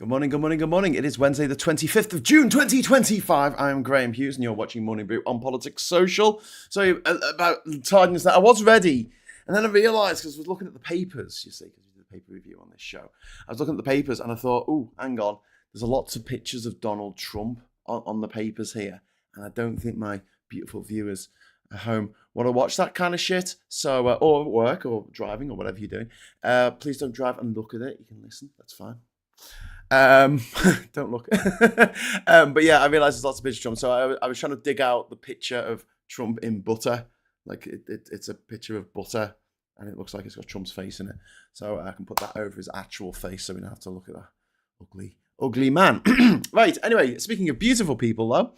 Good morning, good morning, good morning. It is Wednesday, the 25th of June, 2025. I am Graham Hughes, and you're watching Morning Brew on Politics Social. So, about tardiness, that I was ready, and then I realised, because I was looking at the papers, you see, because we did a paper review on this show. I was looking at the papers, and I thought, oh, hang on, there's lots of pictures of Donald Trump on the papers here, and I don't think my beautiful viewers at home want to watch that kind of shit. So, or at work, or driving, or whatever you're doing. Please don't drive and look at it. You can listen, that's fine. Don't look. But yeah, I realised there's lots of pictures of Trump. So I was trying to dig out the picture of Trump in butter. Like it's a picture of butter, and it looks like it's got Trump's face in it. So I can put that over his actual face, so we don't have to look at that ugly man. Right. Anyway, speaking of beautiful people, though,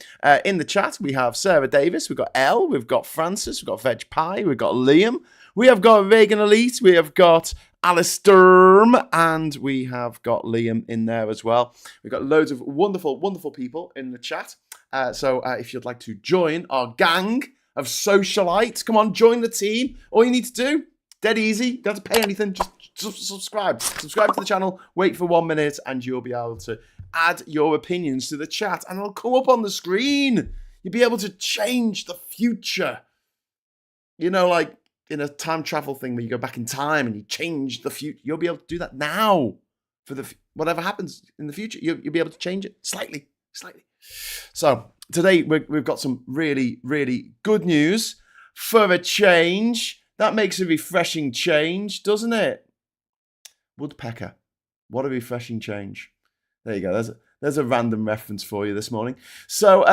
in the chat we have Sarah Davis, we've got Elle, we've got Francis, we've got Veg Pie, we've got Liam, we have got Reagan Elite, we have got Alistair, and we have got Liam in there as well. We've got loads of wonderful, wonderful people in the chat. So if you'd like to join our gang of socialites, come on, join the team. All you need to do, dead easy, you don't have to pay anything, just subscribe. Subscribe to the channel, wait for 1 minute, and you'll be able to add your opinions to the chat, and it'll come up on the screen. You'll be able to change the future. You know, like in a time travel thing where you go back in time and you change the future. You'll be able to do that now for whatever happens in the future. You'll be able to change it slightly. So today we've got some really, really good news for a change. That makes a refreshing change, doesn't it? Woodpecker. What a refreshing change. There you go. There's a random reference for you this morning. So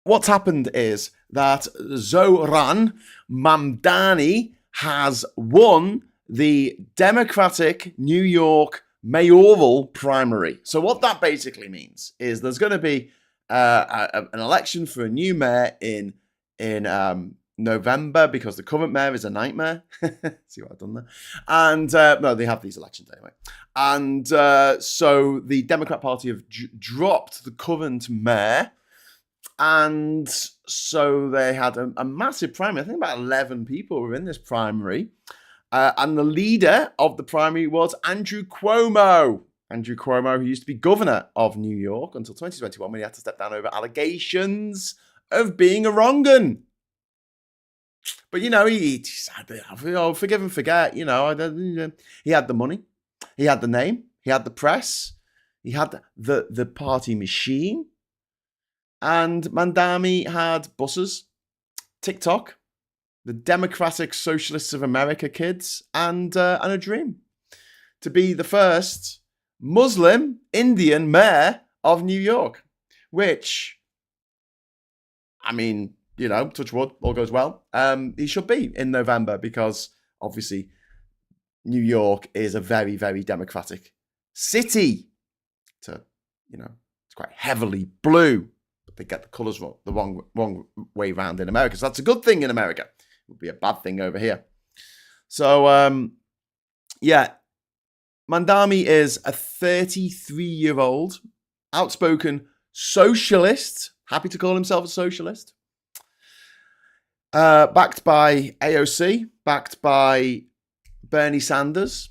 what's happened is that Zohran Mamdani has won the Democratic New York mayoral primary. So what that basically means is there's going to be an election for a new mayor in November, because the current mayor is a nightmare. See what I've done there? And no, they have these elections anyway. And so the Democrat Party have dropped the current mayor. And so they had a massive primary. I think about 11 people were in this primary. And the leader of the primary was Andrew Cuomo. Andrew Cuomo, who used to be governor of New York until 2021, when he had to step down over allegations of being a wrong-un. But, you know, he said, forgive and forget. You know, he had the money. He had the name. He had the press. He had the party machine. And Mamdani had buses, TikTok, the Democratic Socialists of America kids, and a dream to be the first Muslim Indian mayor of New York, which, I mean, you know, touch wood, all goes well. He should be in November, because obviously New York is a very, very democratic city. It's quite heavily blue. They get the colours wrong, the wrong way round in America. So that's a good thing in America. It would be a bad thing over here. So, yeah, Mamdani is a 33-year-old, outspoken socialist, happy to call himself a socialist, backed by AOC, backed by Bernie Sanders,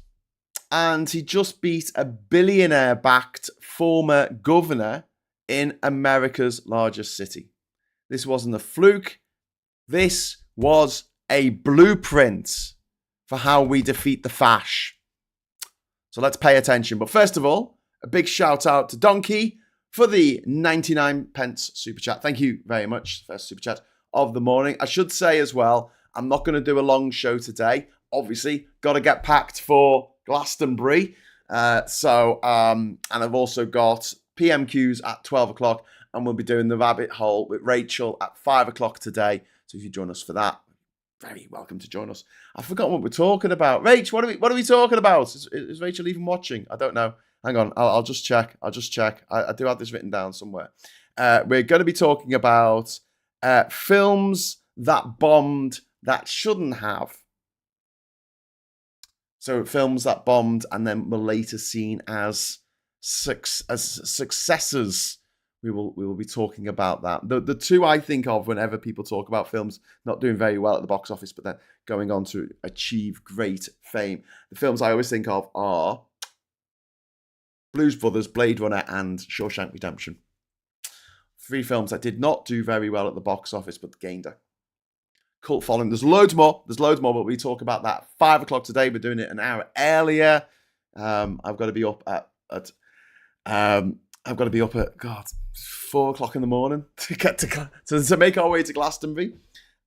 and he just beat a billionaire-backed former governor in America's largest city. This wasn't a fluke. This was a blueprint for how we defeat the fash. So let's pay attention. But first of all, a big shout out to Donkey for the 99 pence super chat. Thank you very much. First super chat of the morning. I should say as well, I'm not going to do a long show today. Obviously, got to get packed for Glastonbury. And I've also got PMQs at 12 o'clock, and we'll be doing the rabbit hole with Rachel at 5 o'clock today. So if you join us for that, very welcome to join us. I've forgotten what we're talking about. Rach, what are we talking about? Is Rachel even watching? I don't know. Hang on, I'll just check. I do have this written down somewhere. We're going to be talking about films that bombed that shouldn't have. So films that bombed and then were later seen as successors. We will be talking about that. The two I think of whenever people talk about films not doing very well at the box office, but then going on to achieve great fame. The films I always think of are Blues Brothers, Blade Runner, and Shawshank Redemption. 3 films that did not do very well at the box office, but gained a cult following. There's loads more, but we talk about that at 5 o'clock today. We're doing it an hour earlier. I've got to be up at 4 o'clock in the morning to get to make our way to Glastonbury.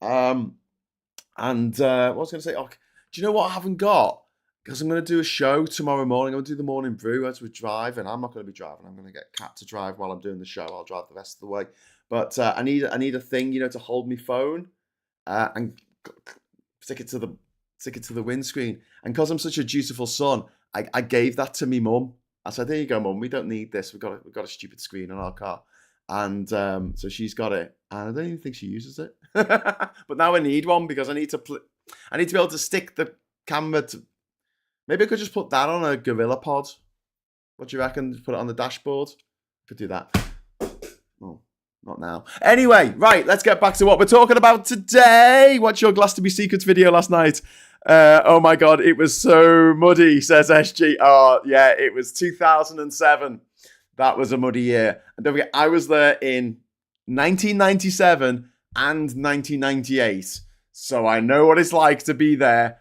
And what I was going to say, do you know what I haven't got? Because I'm going to do a show tomorrow morning. I'm going to do the morning brew as we drive, and I'm not going to be driving. I'm going to get Kat to drive while I'm doing the show. I'll drive the rest of the way. But I need a thing, to hold my phone and stick it to the windscreen. And because I'm such a dutiful son, I gave that to me mum. I said, "There you go, mum. We don't need this. We've got a stupid screen on our car." And so she's got it, and I don't even think she uses it. But now I need one because I need to be able to stick the camera to. Maybe I could just put that on a Gorilla Pod. What do you reckon? Just put it on the dashboard. Could do that. Oh, not now. Anyway, right. Let's get back to what we're talking about today. What's your Glastonbury Secrets video last night? Oh my God, it was so muddy, says SG. Oh yeah, it was 2007. That was a muddy year. And don't forget, I was there in 1997 and 1998. So I know what it's like to be there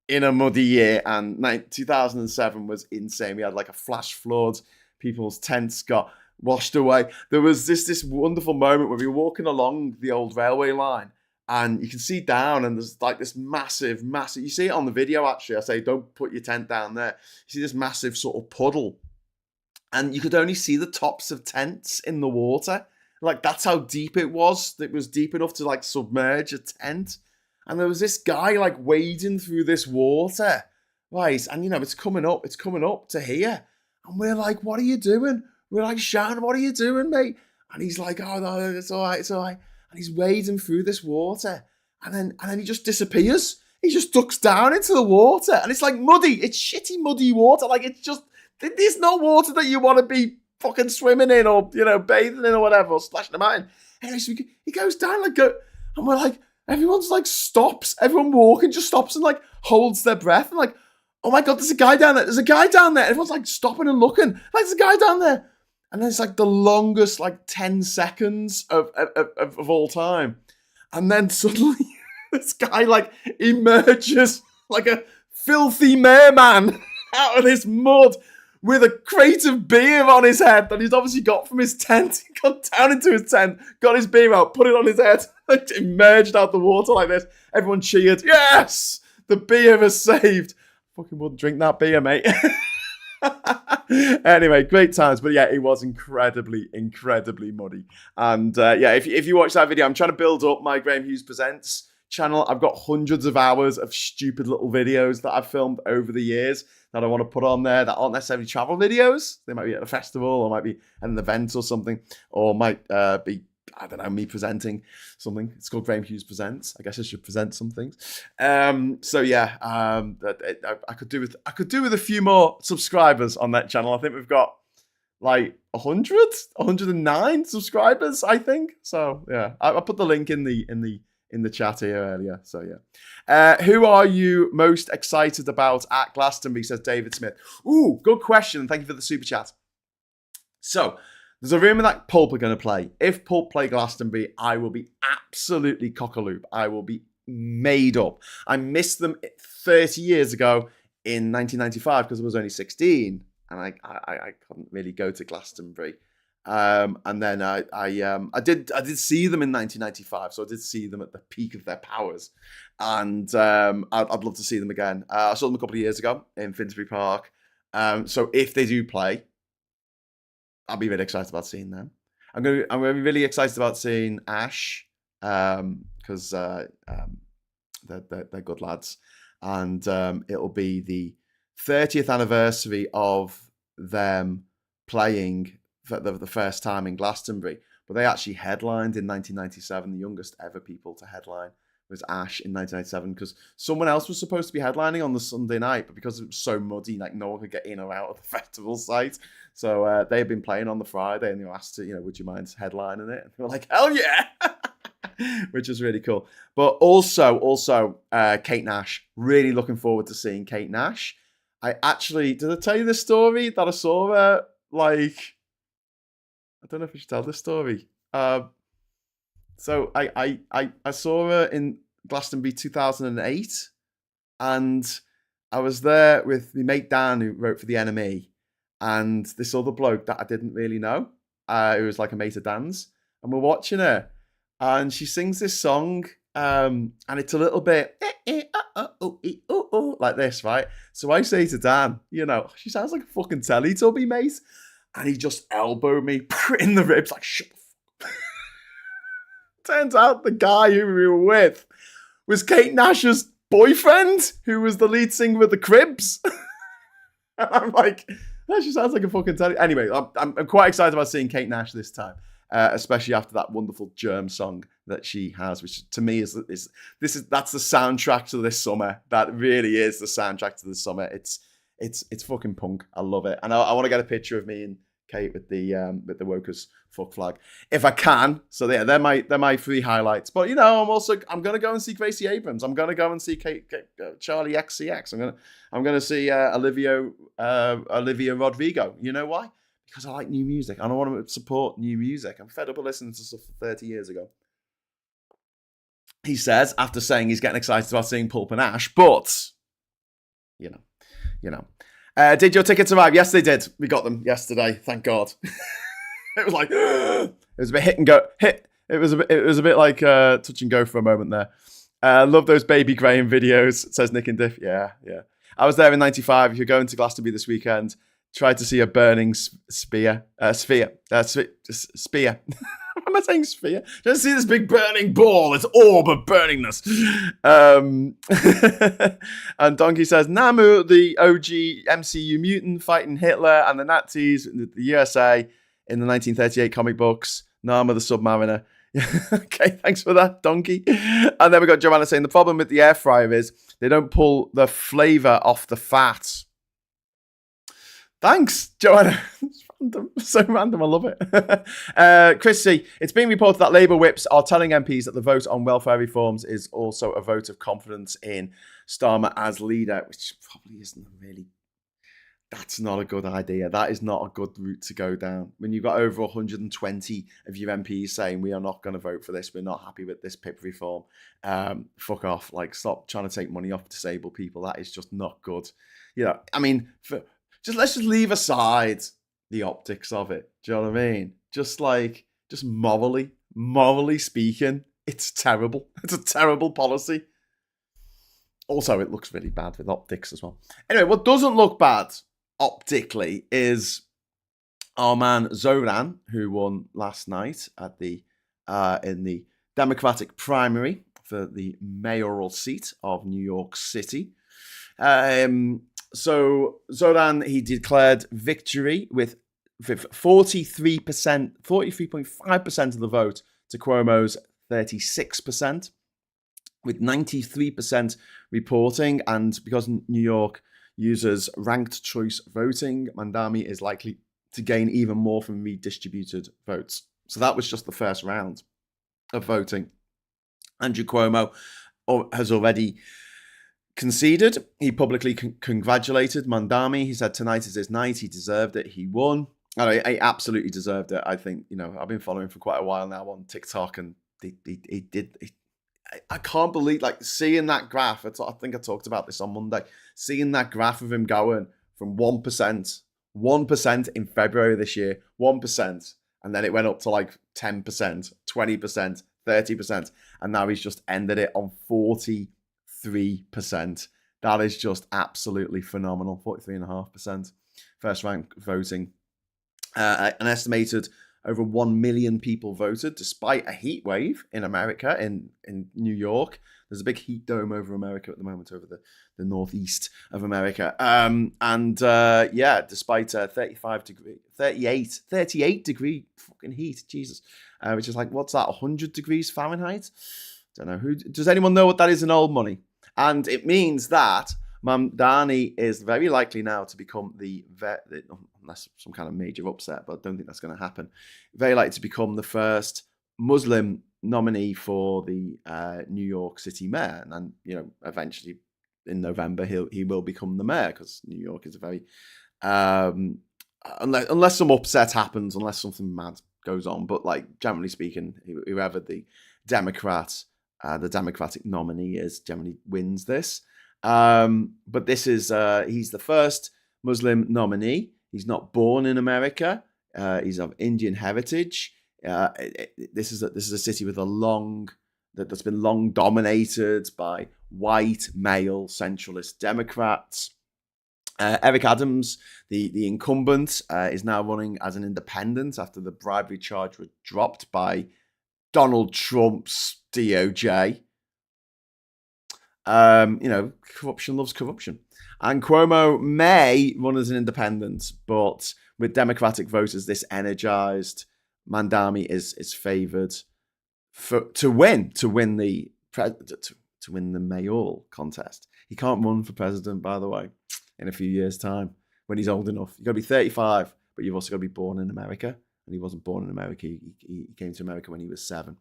in a muddy year. And 2007 was insane. We had like a flash flood. People's tents got washed away. There was this wonderful moment where we were walking along the old railway line. And you can see down, and there's like this massive, you see it on the video actually. I say, don't put your tent down there. You see this massive sort of puddle. And you could only see the tops of tents in the water. Like, that's how deep it was. It was deep enough to like submerge a tent. And there was this guy like wading through this water. Right. And it's coming up to here. And we're like, what are you doing? We're like shouting, what are you doing, mate? And he's like, oh no, it's all right. And he's wading through this water. And then he just disappears. He just ducks down into the water. And it's like muddy. It's shitty muddy water. Like, it's just, there's no water that you want to be fucking swimming in or, bathing in or whatever, or splashing about in. Anyway, so he goes down and we're like, everyone's like stops. Everyone walking just stops and like holds their breath. And like, oh my God, there's a guy down there. There's a guy down there. Everyone's like stopping and looking. Like, there's a guy down there. And then it's like the longest, like 10 seconds of all time. And then suddenly this guy like emerges like a filthy merman out of this mud with a crate of beer on his head that he's obviously got from his tent. He got down into his tent, got his beer out, put it on his head, like emerged out the water like this. Everyone cheered. Yes! The beer was saved. Fucking wouldn't drink that beer, mate. Anyway, great times. But yeah, it was incredibly muddy. And if you watch that video, I'm trying to build up my Graham Hughes Presents channel. I've got hundreds of hours of stupid little videos that I've filmed over the years that I want to put on there that aren't necessarily travel videos. They might be at a festival, or might be at an event or something, or might be, I don't know, me presenting something. It's called Graham Hughes Presents. I guess I should present some things. So yeah, I could do with a few more subscribers on that channel. I think we've got like 109 subscribers, I think. So yeah, I put the link in the chat here earlier. So yeah, who are you most excited about at Glastonbury? Says David Smith. Ooh, good question. Thank you for the super chat. So there's a rumour that Pulp are going to play. If Pulp play Glastonbury, I will be absolutely cock-a-loop. I will be made up. I missed them 30 years ago in 1995 because I was only 16 and I couldn't really go to Glastonbury. And then I did see them in 1995, so I did see them at the peak of their powers, and I'd love to see them again. I saw them a couple of years ago in Finsbury Park. So if they do play, I'll be really excited about seeing them. I'm gonna be really excited about seeing Ash, because they're good lads, and it'll be the 30th anniversary of them playing for the first time in Glastonbury. But they actually headlined in 1997. The youngest ever people to headline was Ash in 1997, because someone else was supposed to be headlining on the Sunday night, but because it was so muddy, like no one could get in or out of the festival site. So they had been playing on the Friday, and they were asked to, would you mind headlining it? And they were like, hell yeah! Which is really cool. But also Kate Nash. Really looking forward to seeing Kate Nash. did I tell you the story that I saw her? Like, I don't know if I should tell this story. So I saw her in Glastonbury 2008, and I was there with my mate Dan, who wrote for the NME, and this other bloke that I didn't really know, who was like a mate of Dan's, and we're watching her, and she sings this song, and it's a little bit like this, right? So I say to Dan, she sounds like a fucking Teletubby, mate, and he just elbowed me in the ribs, like, shut the fuck. Turns out the guy who we were with was Kate Nash's boyfriend, who was the lead singer of the Cribs. And I'm like, that just sounds like a fucking Telly. Anyway, I'm quite excited about seeing Kate Nash this time, especially after that wonderful Germ song that she has, which to me that's the soundtrack to this summer. That really is the soundtrack to this summer. It's fucking punk. I love it, and I want to get a picture of me and Kate with the woke as fuck flag if I can. So yeah, they're my three highlights. But I'm gonna go and see Gracie Abrams. I'm gonna go and see Charlie XCX. I'm gonna see Olivia Rodrigo. You know why? Because I like new music. I don't want to support new music. I'm fed up of listening to stuff 30 years ago. He says, after saying he's getting excited about seeing Pulp and Ash, but did your tickets arrive? Yes, they did. We got them yesterday. Thank God. It was like it was a bit hit and go. It was a bit like touch and go for a moment there. Love those Baby Graham videos, says Nick and Diff. Yeah. I was there in '95. If you're going to Glastonbury this weekend, try to see a burning sphere. Why am I saying sphere? Just see this big burning ball, this orb of burningness. And Donkey says, Namu, the OG MCU mutant fighting Hitler and the Nazis in the USA in the 1938 comic books. Nama the Submariner. Okay, thanks for that, Donkey. And then we got Joanna saying, the problem with the air fryer is they don't pull the flavour off the fat. Thanks, Joanna. It's random. So random. I love it. Chrissy, it's being reported that Labour whips are telling MPs that the vote on welfare reforms is also a vote of confidence in Starmer as leader, which probably isn't really. That's not a good idea. That is not a good route to go down. When you've got over 120 of your MPs saying we are not going to vote for this, we're not happy with this PIP reform. Fuck off. Like, stop trying to take money off disabled people. That is just not good. I mean, let's just leave aside the optics of it. Do you know what I mean? Just morally speaking, it's terrible. It's a terrible policy. Also, it looks really bad with optics as well. Anyway, what doesn't look bad optically is our man Zohran, who won last night at in the Democratic primary for the mayoral seat of New York City. So Zohran, he declared victory with 43.5% of the vote to Cuomo's 36%, with 93% reporting. And because New York uses ranked choice voting, Mamdani is likely to gain even more from redistributed votes. So that was just the first round of voting. Andrew Cuomo has already conceded. He publicly congratulated Mamdani. He said tonight is his night. He deserved it. He won. And he absolutely deserved it. I think, I've been following him for quite a while now on TikTok, and he did. I can't believe, seeing that graph. I think I talked about this on Monday. Seeing that graph of him going from 1% in February this year, 1%, and then it went up to 10%, 20%, 30%, and now he's just ended it on 43%. That is just absolutely phenomenal. 43.5% first rank voting. An estimated over 1 million people voted, despite a heat wave in America, in New York. There's a big heat dome over America at the moment, over the northeast of America. Despite 38 degree fucking heat, Jesus, which is what's that, 100 degrees Fahrenheit? Don't know. Does anyone know what that is in old money? And it means that Mamdani is very likely now to become unless some kind of major upset, but I don't think that's going to happen, very likely to become the first Muslim nominee for the New York City mayor, and eventually in November he will become the mayor, because New York is a very unless some upset happens, unless something mad goes on. But like generally speaking, whoever the Democratic nominee is generally wins this. But this is he's the first Muslim nominee. He's not born in America. He's of Indian heritage. This is a city with that's been long dominated by white male centralist Democrats. Eric Adams, the incumbent, is now running as an independent after the bribery charge was dropped by Donald Trump's DOJ. Corruption loves corruption. And Cuomo may run as an independent, but with Democratic voters this energized, Mamdani is favoured to win the mayoral contest. He can't run for president, by the way, in a few years' time when he's old enough. You've got to be 35, but you've also got to be born in America. And he wasn't born in America. He came to America when he was 7.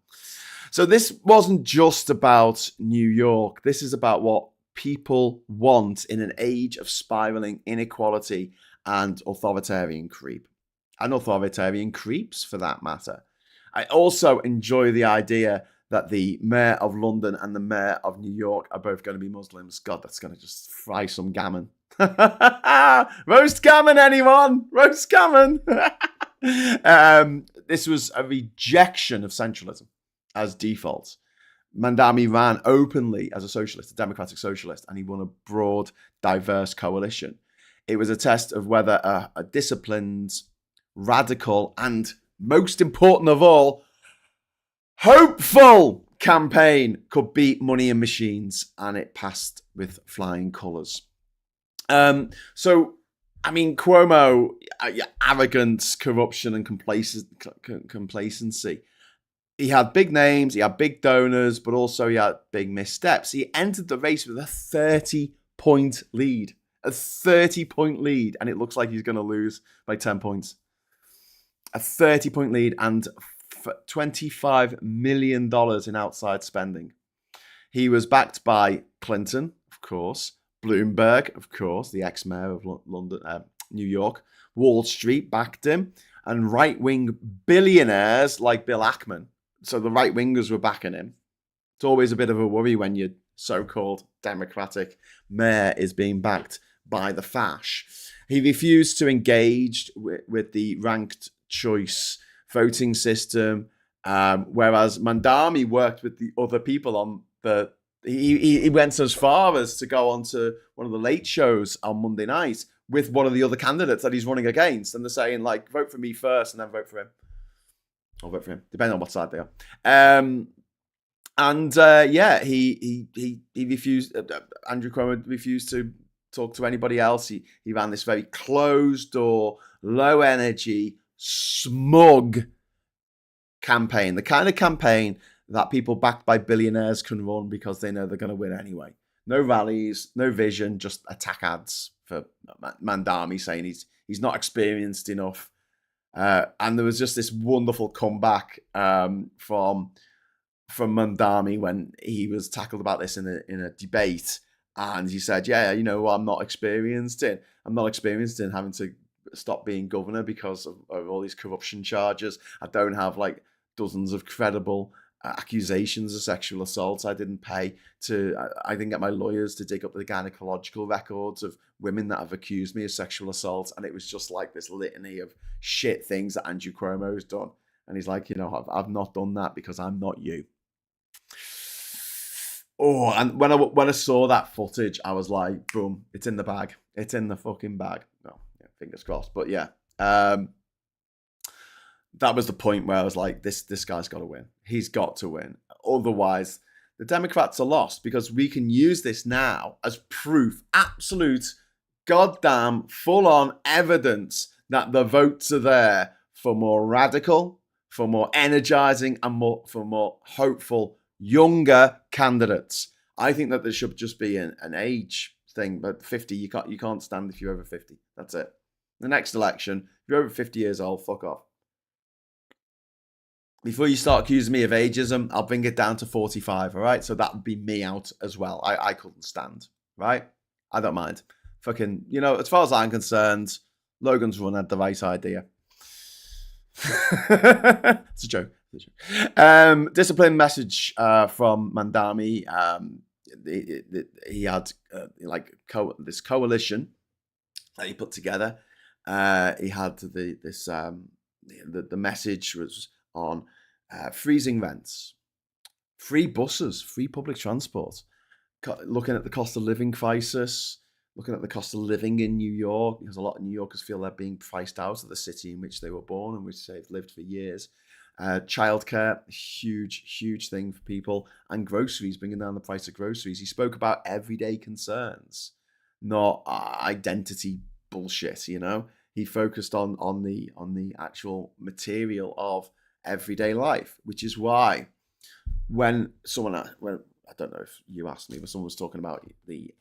So this wasn't just about New York. This is about what people want in an age of spiraling inequality and authoritarian creep. And authoritarian creeps, for that matter. I also enjoy the idea that the mayor of London and the mayor of New York are both going to be Muslims. God, that's going to just fry some gammon. Roast gammon, anyone? Roast gammon. This was a rejection of centralism as default. Mamdani ran openly as a socialist, a democratic socialist, and he won a broad, diverse coalition. It was a test of whether a disciplined, radical, and most important of all, hopeful campaign could beat money and machines, and it passed with flying colours. Cuomo, arrogance, corruption, and complacency. He had big names, he had big donors, but also he had big missteps. He entered the race with a 30-point lead. A 30-point lead, and it looks like he's going to lose by 10 points. A 30-point lead and $25 million in outside spending. He was backed by Clinton, of course, Bloomberg, of course, the ex-mayor of London, New York. Wall Street backed him, and right-wing billionaires like Bill Ackman. So the right-wingers were backing him. It's always a bit of a worry when your so-called Democratic mayor is being backed by the fash. He refused to engage with the ranked choice voting system, whereas Mamdani worked with the other people on the... He went as far as to go on to one of the late shows on Monday night with one of the other candidates that he's running against, and they're saying, like, vote for me first and then vote for him. Or vote for him, depending on what side they are. He refused. Andrew Cuomo refused to talk to anybody else. He ran this very closed door, low energy, smug campaign. The kind of campaign that people backed by billionaires can run because they know they're going to win anyway. No rallies, no vision, just attack ads for Mamdani saying he's not experienced enough. And there was just this wonderful comeback from Mamdani when he was tackled about this in a debate, and he said, I'm not experienced in having to stop being governor because of all these corruption charges. I don't have like dozens of credible accusations of sexual assault. I didn't get my lawyers to dig up the gynecological records of women that have accused me of sexual assault. And it was just like this litany of shit things that Andrew Cuomo has done. And he's like, I've not done that because I'm not you. Oh, and when I saw that footage, I was like, boom, it's in the bag. It's in the fucking bag. No, yeah, fingers crossed. But yeah, that was the point where I was like, this guy's got to win. He's got to win. Otherwise, the Democrats are lost, because we can use this now as proof, absolute, goddamn, full-on evidence that the votes are there for more radical, for more energizing, and for more hopeful, younger candidates. I think that there should just be an age thing, but 50, you can't stand if you're over 50. That's it. The next election, if you're over 50 years old, fuck off. Before you start accusing me of ageism, I'll bring it down to 45, all right? So that would be me out as well. I couldn't stand. right? I don't mind. Fucking, as far as I'm concerned, Logan's Run had the right idea. It's a joke. Discipline message from Mamdani. He had this coalition that he put together. He had the message was on freezing rents, free buses, free public transport, looking at the cost of living crisis, looking at the cost of living in New York, because a lot of New Yorkers feel they're being priced out of the city in which they were born and which they've lived for years. Childcare, huge thing for people, and groceries, bringing down the price of groceries. He spoke about everyday concerns, not identity bullshit. He focused on the actual material of everyday life, which is why when I don't know if you asked me, but someone was talking about the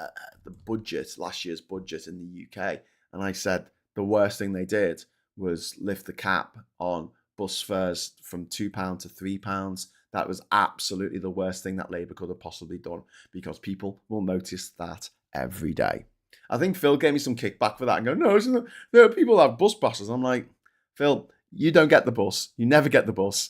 budget, last year's budget in the UK, and I said the worst thing they did was lift the cap on bus fares from £2 to £3. That was absolutely the worst thing that Labour could have possibly done, because people will notice that every day. I think Phil gave me some kickback for that and go, no, people have bus passes. I'm like, Phil, you don't get the bus. You never get the bus.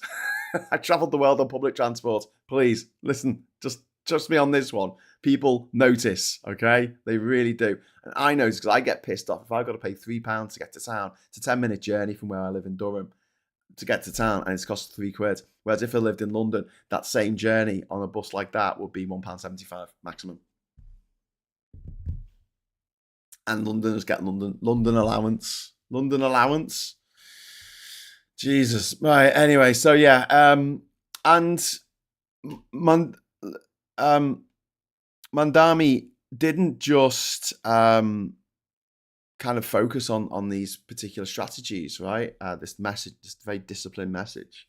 I travelled the world on public transport. Please, listen, just trust me on this one. People notice, okay? They really do. And I notice because I get pissed off if I've got to pay £3 to get to town. It's a 10-minute journey from where I live in Durham to get to town, and it's cost £3. Whereas if I lived in London, that same journey on a bus like that would be £1.75 maximum. And Londoners get London allowance. London allowance. Jesus. Right. Anyway, so yeah. And Mamdani didn't just kind of focus on these particular strategies, right? This message, this very disciplined message.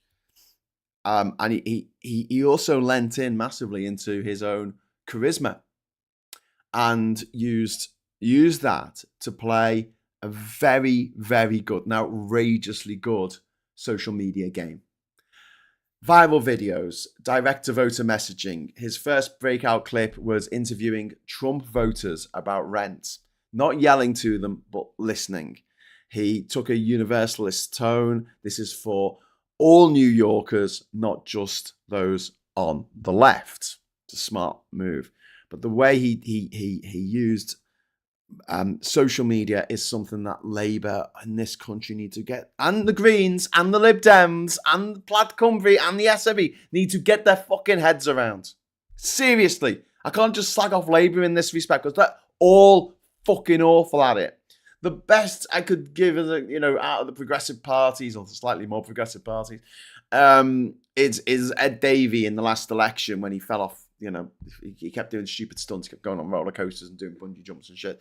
And he also lent in massively into his own charisma and used that to play a very, very good, an outrageously good social media game. Viral videos, direct-to-voter messaging. His first breakout clip was interviewing Trump voters about rent, not yelling to them, but listening. He took a universalist tone. This is for all New Yorkers, not just those on the left. It's a smart move. But the way he used social media is something that Labour in this country need to get, and the Greens and the Lib Dems and Plaid Cymru and the SNP need to get their fucking heads around. Seriously, I can't just slag off Labour in this respect because they're all fucking awful at it. The best I could give is, out of the progressive parties or the slightly more progressive parties, is Ed Davey in the last election when he fell off. He kept doing stupid stunts, kept going on roller coasters and doing bungee jumps and shit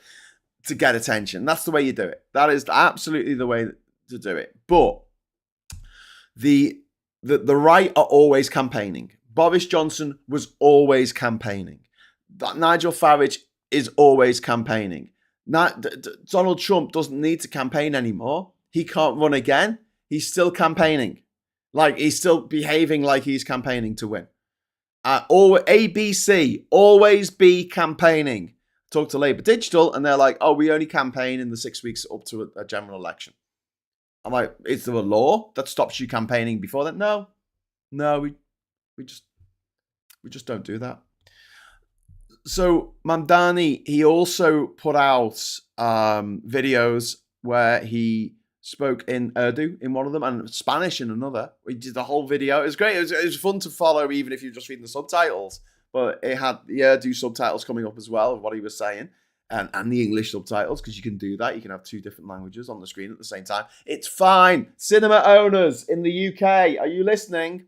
to get attention. That's the way you do it. That is absolutely the way to do it. But the right are always campaigning. Boris Johnson was always campaigning. Nigel Farage is always campaigning. Donald Trump doesn't need to campaign anymore. He can't run again. He's still campaigning. He's still behaving like he's campaigning to win. ABC, always be campaigning. Talk to Labour Digital, and they're like, we only campaign in the 6 weeks up to a general election. I'm like, is there a law that stops you campaigning before that? No, we just don't do that. So Mamdani, he also put out videos where he spoke in Urdu in one of them and Spanish in another. We did the whole video. It was great. It was fun to follow, even if you're just reading the subtitles. But it had the Urdu subtitles coming up as well of what he was saying, and the English subtitles, because you can do that. You can have two different languages on the screen at the same time. It's fine. Cinema owners in the UK, are you listening?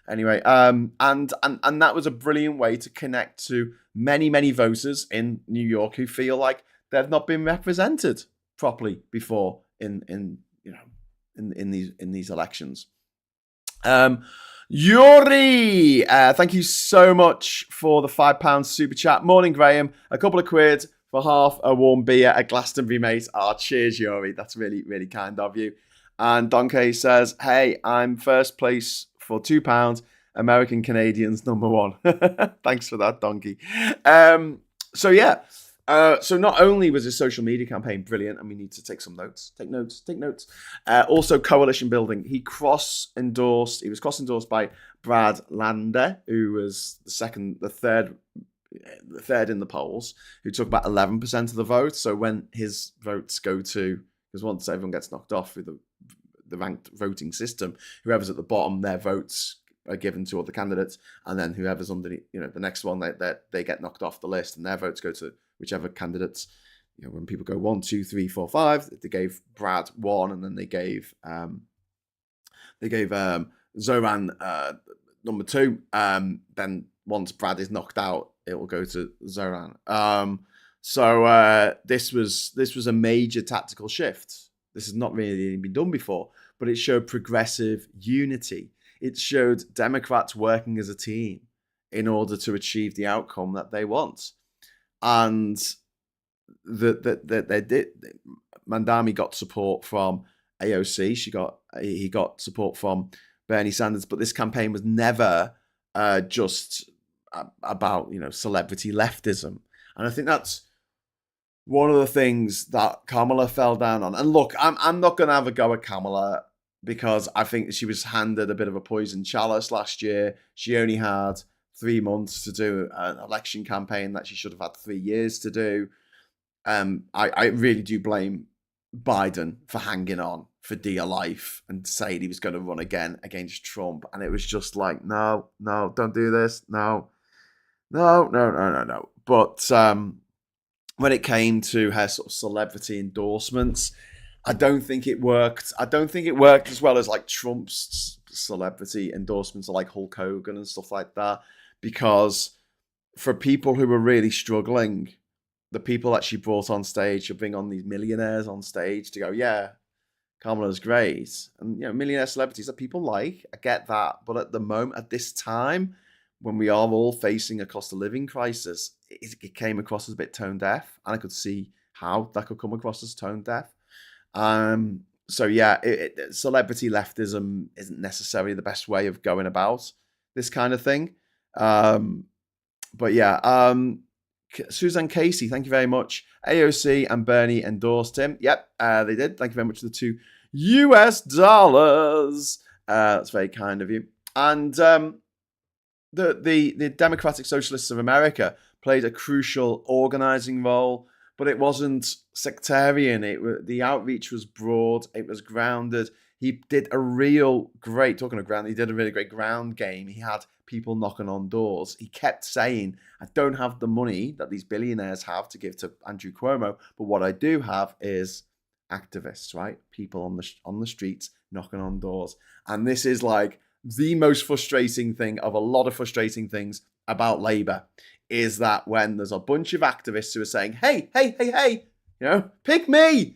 Anyway, and that was a brilliant way to connect to many voters in New York who feel like they've not been represented properly before in these elections. Yuri, thank you so much for the £5 super chat. Morning, Graham. A couple of quid for half a warm beer at Glastonbury, mate. Cheers, Yuri. That's really, really kind of you. And Donkey says, hey, I'm first place for £2. American Canadians #1. Thanks for that, Donkey. So yeah, So not only was his social media campaign brilliant, and we need to take some notes, take notes. Also coalition building. He was cross-endorsed by Brad Lander, who was the third in the polls, who took about 11% of the vote. So when his votes go to, because once everyone gets knocked off with the ranked voting system, whoever's at the bottom, their votes are given to other candidates, and then whoever's underneath, the next one, they get knocked off the list, and their votes go to whichever candidates. When people go 1, 2, 3, 4, 5, they gave Brad 1, and then they gave Zohran number 2. Then once Brad is knocked out, it will go to Zohran. So this was a major tactical shift. This has not really been done before, but it showed progressive unity. It showed Democrats working as a team in order to achieve the outcome that they want. And that they did. Mamdani got support from AOC. He got support from Bernie Sanders. But this campaign was never just about celebrity leftism. And I think that's one of the things that Kamala fell down on. And look, I'm not going to have a go at Kamala, because I think she was handed a bit of a poison chalice last year. She only had 3 months to do an election campaign that she should have had 3 years to do. I really do blame Biden for hanging on for dear life and saying he was going to run again against Trump. And it was just like, no, don't do this. No. But when it came to her sort of celebrity endorsements, I don't think it worked. I don't think it worked as well as like Trump's celebrity endorsements, or like Hulk Hogan and stuff like that. Because for people who were really struggling, the people that she brought on stage, she'll bring on these millionaires on stage to go, yeah, Kamala's great. And, millionaire celebrities that people like, I get that. But at the moment, at this time, when we are all facing a cost of living crisis, it came across as a bit tone deaf. And I could see how that could come across as tone deaf. So yeah, celebrity leftism isn't necessarily the best way of going about this kind of thing. But yeah, Suzanne Casey, thank you very much. AOC and Bernie endorsed him. Yep, they did. Thank you very much for the $2 US. That's very kind of you. And the Democratic Socialists of America played a crucial organizing role, but it wasn't sectarian. The outreach was broad. It was grounded. He did a really great ground game. He had people knocking on doors. He kept saying, I don't have the money that these billionaires have to give to Andrew Cuomo, but what I do have is activists, right? People on the streets knocking on doors. And this is like the most frustrating thing of a lot of frustrating things about Labour, is that when there's a bunch of activists who are saying, hey, pick me's.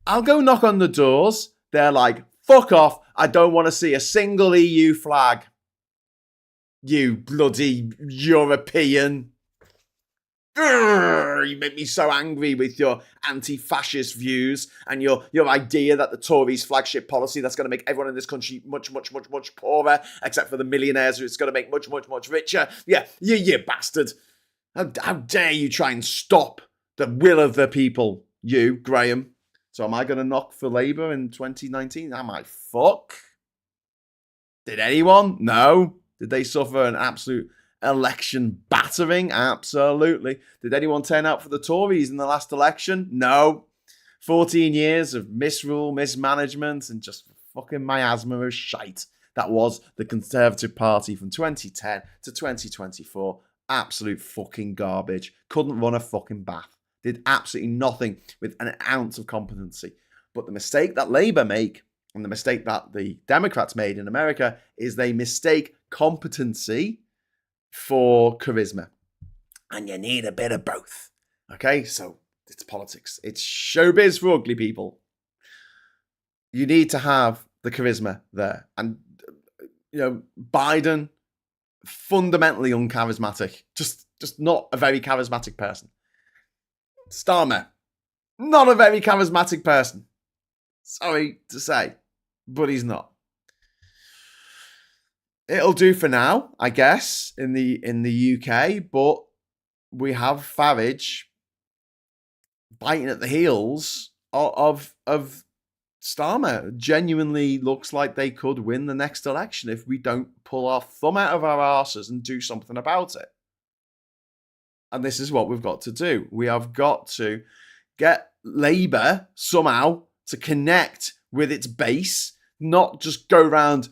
I'll go knock on the doors. They're like, fuck off. I don't want to see a single EU flag. You bloody European. Urgh, you make me so angry with your anti-fascist views and your idea that the Tories' flagship policy that's going to make everyone in this country much, much, much, much poorer, except for the millionaires who it's going to make much, much, much richer. Yeah, you bastard. How dare you try and stop the will of the people, you, Graham. So am I going to knock for Labour in 2019? Am I fuck? Did anyone? No. Did they suffer an absolute election battering? Absolutely. Did anyone turn out for the Tories in the last election? No. 14 years of misrule, mismanagement, and just fucking miasma of shite. That was the Conservative Party from 2010 to 2024. Absolute fucking garbage. Couldn't run a fucking bath. Did absolutely nothing with an ounce of competency. But the mistake that Labour make, and the mistake that the Democrats made in America, is they mistake competency for charisma. And you need a bit of both. Okay, so it's politics. It's showbiz for ugly people. You need to have the charisma there. And, Biden, fundamentally uncharismatic. Just not a very charismatic person. Starmer, not a very charismatic person. Sorry to say, but he's not. It'll do for now, I guess, in the UK, but we have Farage biting at the heels of Starmer. Genuinely looks like they could win the next election if we don't pull our thumb out of our arses and do something about it. And this is what we've got to do. We have got to get Labour somehow to connect with its base, not just go around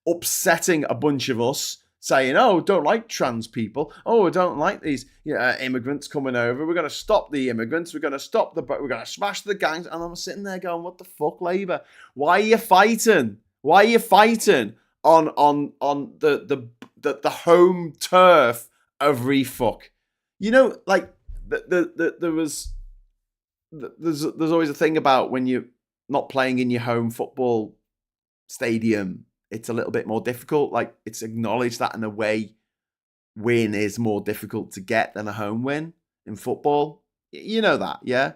upsetting a bunch of us, saying, oh, don't like trans people. Oh, I don't like these immigrants coming over. We're going to stop the immigrants. We're going to we're going to smash the gangs. And I'm sitting there going, what the fuck, Labour? Why are you fighting? Why are you fighting on the home turf of refuck? You know, like there's always a thing about when you're not playing in your home football stadium, it's a little bit more difficult. Like, it's acknowledged that an away win is more difficult to get than a home win in football. You know that, yeah?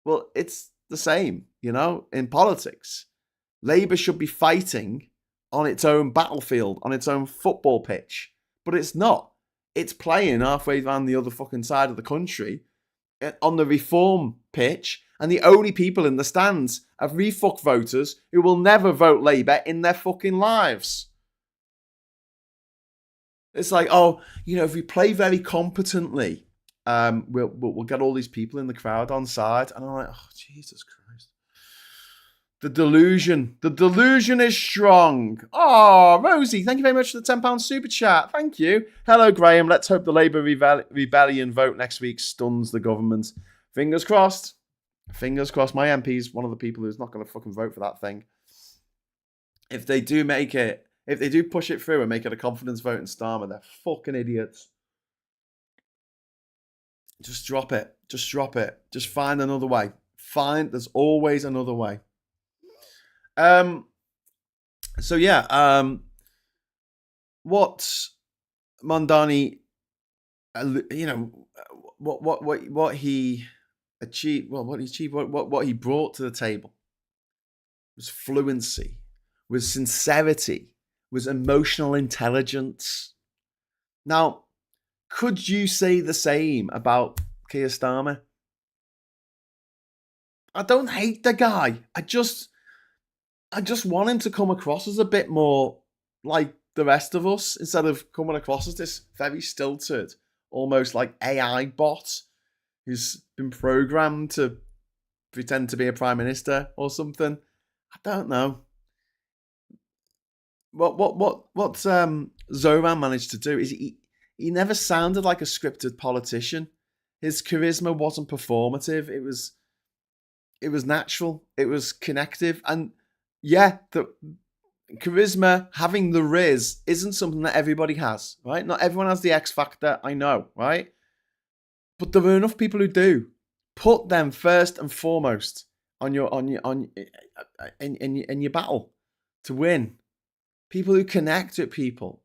Well, it's the same, in politics. Labour should be fighting on its own battlefield, on its own football pitch, but it's not. It's playing halfway around the other fucking side of the country on the reform pitch, and the only people in the stands are refuck voters who will never vote Labour in their fucking lives. It's like, if we play very competently, we'll get all these people in the crowd on side. And I'm like, oh, Jesus Christ. The delusion is strong. Oh, Rosie, thank you very much for the £10 super chat. Thank you. Hello, Graham. Let's hope the Labour rebellion vote next week stuns the government. Fingers crossed. Fingers crossed. My MP's one of the people who's not going to fucking vote for that thing. If they do push it through and make it a confidence vote in Starmer, they're fucking idiots. Just drop it. Just drop it. Just find another way. There's always another way. So yeah, what Mamdani, what he achieved, what he brought to the table was fluency, was sincerity, was emotional intelligence. Now, could you say the same about Keir Starmer? I don't hate the guy. I just want him to come across as a bit more like the rest of us, instead of coming across as this very stilted, almost like AI bot who's been programmed to pretend to be a prime minister or something. I don't know. What Zohran managed to do is he never sounded like a scripted politician. His charisma wasn't performative. It was natural. It was connective. And yeah, the charisma, having the riz, isn't something that everybody has, right? Not everyone has the X factor, I know, right? But there are enough people who do. Put them first and foremost in your battle to win. People who connect with people.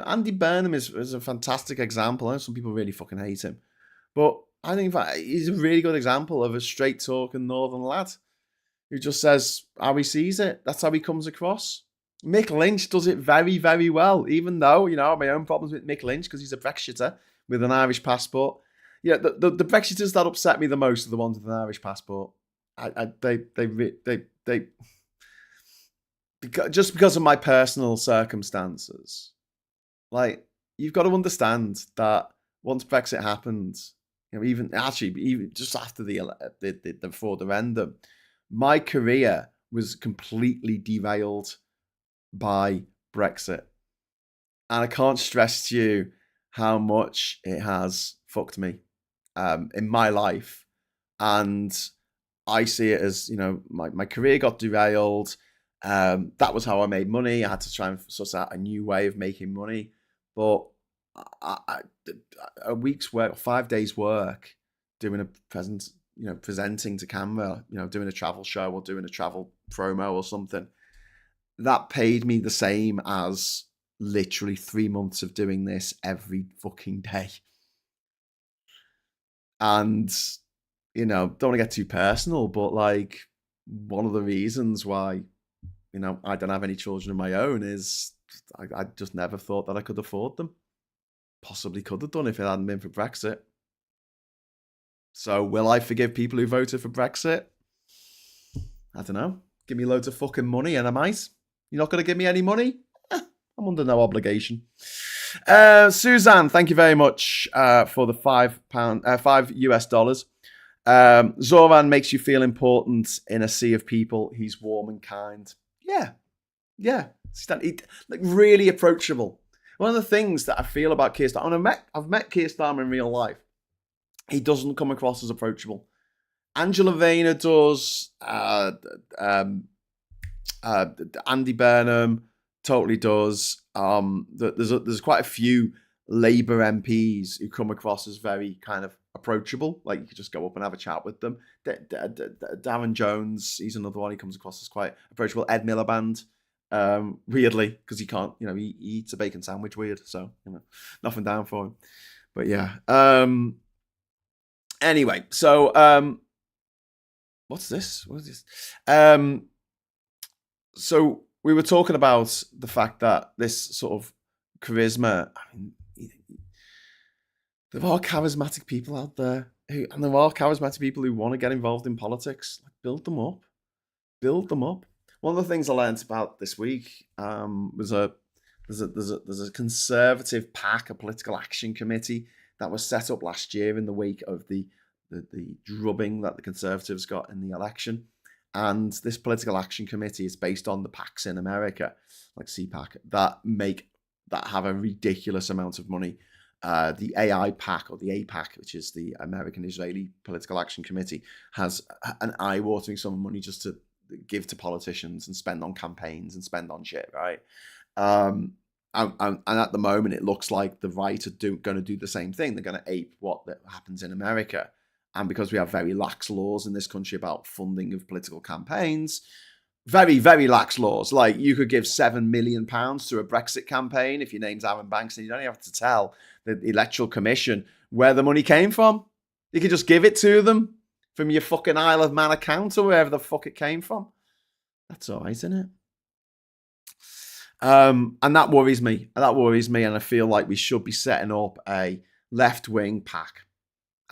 Andy Burnham is a fantastic example. I know some people really fucking hate him, but I think he's a really good example of a straight talking northern lad who just says how he sees it. That's how he comes across. Mick Lynch does it very, very well, even though, I have my own problems with Mick Lynch because he's a Brexiter with an Irish passport. Yeah, the Brexiters that upset me the most are the ones with an Irish passport. Because of my personal circumstances. Like, you've got to understand that once Brexit happened, even just after the referendum, my career was completely derailed by Brexit. And I can't stress to you how much it has fucked me in my life. And I see it as, my career got derailed. That was how I made money. I had to try and suss out a new way of making money. But a week's work, 5 days work, doing presenting to camera, doing a travel show or doing a travel promo or something, that paid me the same as literally 3 months of doing this every fucking day. And, don't want to get too personal, but like, one of the reasons why, I don't have any children of my own is I just never thought that I could afford them. possibly could have done if it hadn't been for Brexit. So will I forgive people who voted for Brexit? I don't know. Give me loads of fucking money and I might. You're not going to give me any money? I'm under no obligation. Suzanne, thank you very much for the $5 US. Zohran makes you feel important in a sea of people. He's warm and kind. Yeah. Like really approachable. One of the things that I feel about Keir Starmer, and I've met Keir Starmer in real life. He doesn't come across as approachable. Angela Rayner does. Andy Burnham totally does. There's quite a few Labour MPs who come across as very kind of approachable. Like you could just go up and have a chat with them. Darren Jones, he's another one. He comes across as quite approachable. Ed Miliband, weirdly, because he can't, he eats a bacon sandwich weird. So, nothing down for him. But yeah. Anyway, so what's this? What is this? So we were talking about the fact that this sort of charisma, there are charismatic people out there, and there are charismatic people who want to get involved in politics. Like, build them up. One of the things I learned about this week was there's a conservative PAC, a political action committee that was set up last year in the wake of the drubbing that the Conservatives got in the election. And this political action committee is based on the PACs in America, like CPAC, that have a ridiculous amount of money. The AI PAC, or the APAC, which is the American Israeli Political Action Committee, has an eye-watering sum of money just to give to politicians and spend on campaigns and spend on shit, right? And at the moment, it looks like the right are going to do the same thing. They're going to ape what happens in America. And because we have very lax laws in this country about funding of political campaigns, very, very lax laws. Like you could give £7 million to a Brexit campaign if your name's Aaron Banks, and you don't have to tell the Electoral Commission where the money came from. You could just give it to them from your fucking Isle of Man account or wherever the fuck it came from. That's all right, isn't it? And that worries me. And I feel like we should be setting up a left-wing PAC.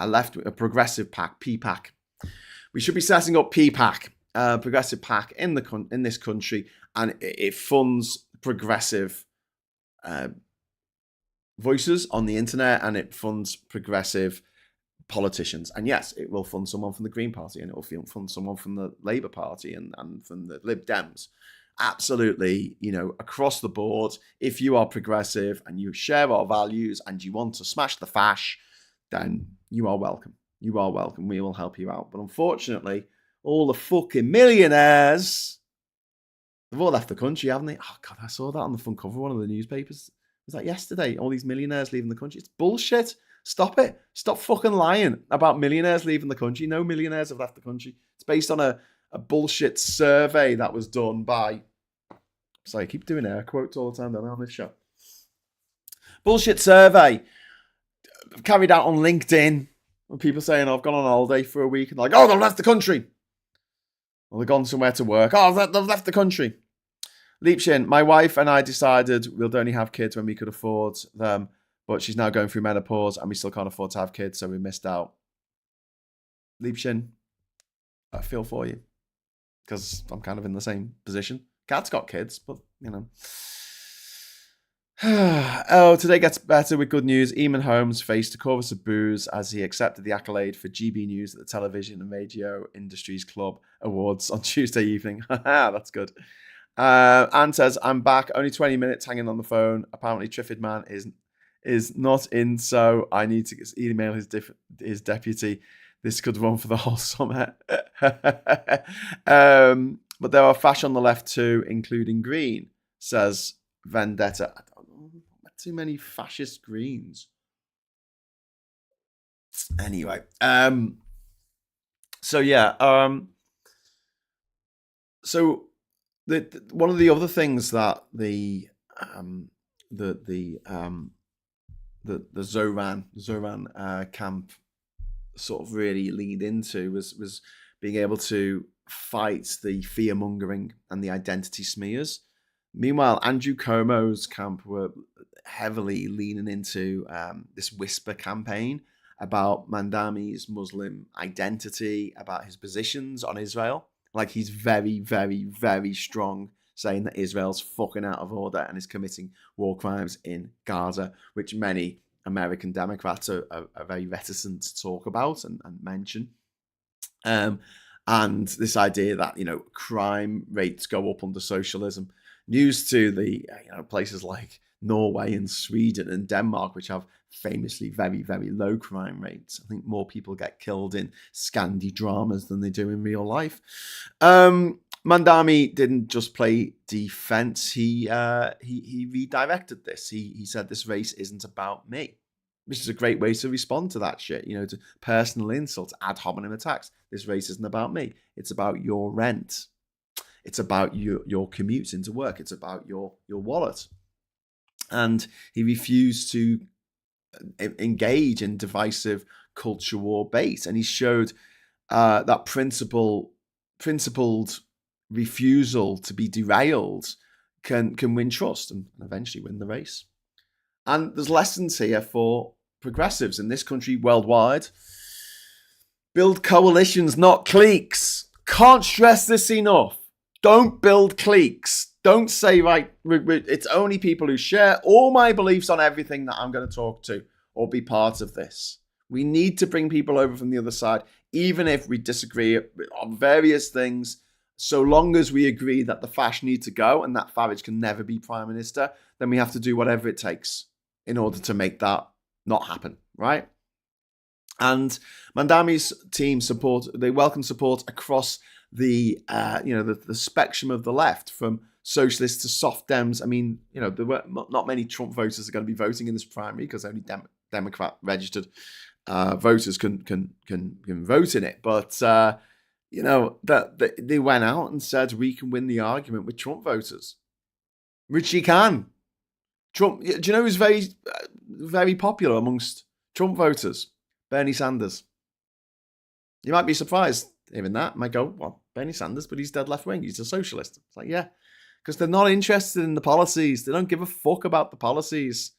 A progressive PAC, PPAC. We should be setting up PPAC, progressive PAC in this country, and it funds progressive voices on the internet, and it funds progressive politicians. And yes, it will fund someone from the Green Party, and it will fund someone from the Labour Party and from the Lib Dems. Absolutely, across the board. If you are progressive and you share our values and you want to smash the fash, then you are welcome. We will help you out. But unfortunately, all the fucking millionaires, they've all left the country, haven't they? Oh, God, I saw that on the front cover of one of the newspapers. Was that yesterday? All these millionaires leaving the country. It's bullshit. Stop it. Stop fucking lying about millionaires leaving the country. No millionaires have left the country. It's based on a bullshit survey that was done by... Sorry, I keep doing air quotes all the time, don't I, on this show? Bullshit survey carried out on LinkedIn, with people saying, I've gone on holiday for a week, and they're like, oh, they've left the country. Or they've gone somewhere to work. Oh, they've left the country. Liebchen, my wife and I decided we'll only have kids when we could afford them, but she's now going through menopause and we still can't afford to have kids, so we missed out. Liebchen, I feel for you, because I'm kind of in the same position. Kat's got kids, but, Oh, today gets better with good news. Eamon Holmes faced a chorus of boos as he accepted the accolade for GB News at the Television and Radio Industries Club Awards on Tuesday evening. That's good. Anne says, I'm back. Only 20 minutes hanging on the phone. Apparently, Triffid Man is not in, so I need to email his deputy. This could run for the whole summer. But there are fash on the left too, including Green, says Vendetta. I don't know, too many fascist Greens. Anyway, so yeah, so one of the other things that the Zohran camp sort of really leaned into was being able to fight the fear mongering and the identity smears. Meanwhile, Andrew Cuomo's camp were heavily leaning into this whisper campaign about Mamdani's Muslim identity, about his positions on Israel. Like, he's very, very, very strong, saying that Israel's fucking out of order and is committing war crimes in Gaza, which many American Democrats are very reticent to talk about and mention. And this idea that, crime rates go up under socialism. News to the places like Norway and Sweden and Denmark, which have famously very, very low crime rates. I think more people get killed in Scandi dramas than they do in real life. Mamdani didn't just play defense. He redirected this. He said, this race isn't about me, which is a great way to respond to that shit, to personal insults, ad hominem attacks. This race isn't about me. It's about your rent. It's about your commute into work. It's about your wallet. And he refused to engage in divisive culture war bait. And he showed that principled refusal to be derailed can win trust and eventually win the race. And there's lessons here for progressives in this country, worldwide. Build coalitions, not cliques. Can't stress this enough. Don't build cliques. Don't say, right, it's only people who share all my beliefs on everything that I'm going to talk to or be part of this. We need to bring people over from the other side, even if we disagree on various things. So long as we agree that the Fash need to go and that Farage can never be Prime Minister, then we have to do whatever it takes in order to make that not happen, right? And Mamdani's team they welcome support across the spectrum of the left, from socialists to soft Dems. I mean, there were not many Trump voters are going to be voting in this primary because only Democrat registered voters can vote in it. But that they went out and said we can win the argument with Trump voters, which you can. Trump, do you know who's very, very popular amongst Trump voters? Bernie Sanders. You might be surprised hearing that. You might go, well, Bernie Sanders, but he's dead left wing. He's a socialist. It's like, yeah, because they're not interested in the policies. They don't give a fuck about the policies.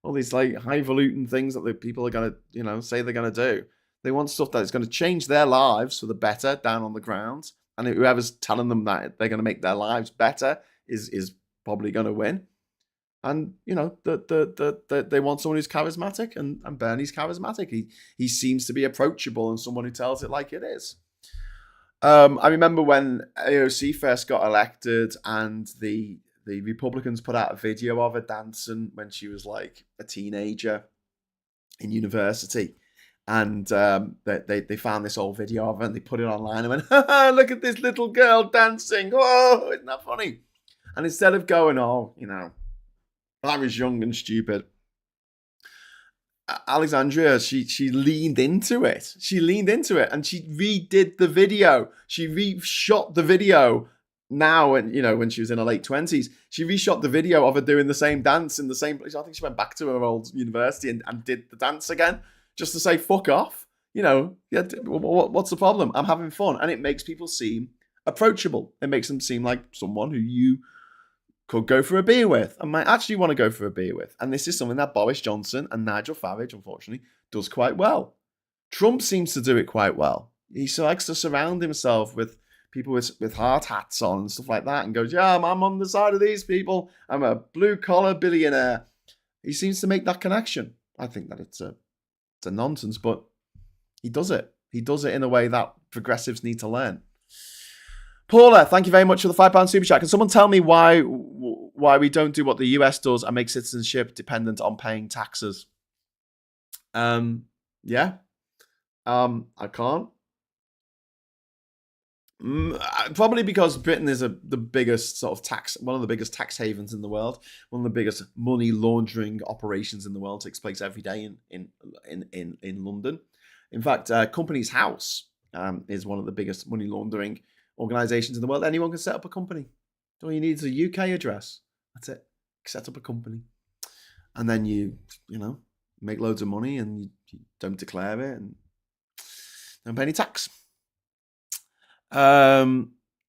All these like highfalutin things that the people are going to, say they're going to do. They want stuff that is going to change their lives for the better down on the ground. And whoever's telling them that they're going to make their lives better is probably going to win. And, they want someone who's charismatic, and Bernie's charismatic. He seems to be approachable and someone who tells it like it is. I remember when AOC first got elected and the Republicans put out a video of her dancing when she was like a teenager in university. And they found this old video of her and they put it online and went, look at this little girl dancing. Oh, isn't that funny? And instead of going, I was young and stupid, Alexandria, she leaned into it. She leaned into it and she redid the video. She reshot the video now, and when she was in her late 20s. She reshot the video of her doing the same dance in the same place. I think she went back to her old university and did the dance again, just to say, fuck off. What's the problem? I'm having fun. And it makes people seem approachable. It makes them seem like someone who you could go for a beer with and might actually want to go for a beer with. And this is something that Boris Johnson and Nigel Farage, unfortunately, does quite well. Trump seems to do it quite well. He likes to surround himself with people with hard hats on and stuff like that and goes, yeah, I'm on the side of these people. I'm a blue-collar billionaire. He seems to make that connection. I think that it's a nonsense, but he does it. He does it in a way that progressives need to learn. Paula, thank you very much for the £5 super chat. Can someone tell me why we don't do what the US does and make citizenship dependent on paying taxes? I can't. Probably because Britain is the biggest sort of one of the biggest tax havens in the world. One of the biggest money laundering operations in the world takes place every day in London. In fact, Companies House is one of the biggest money laundering organizations in the world. Anyone can set up a company. All you need is a UK address. That's it. Set up a company. And then you make loads of money and you don't declare it and don't pay any tax.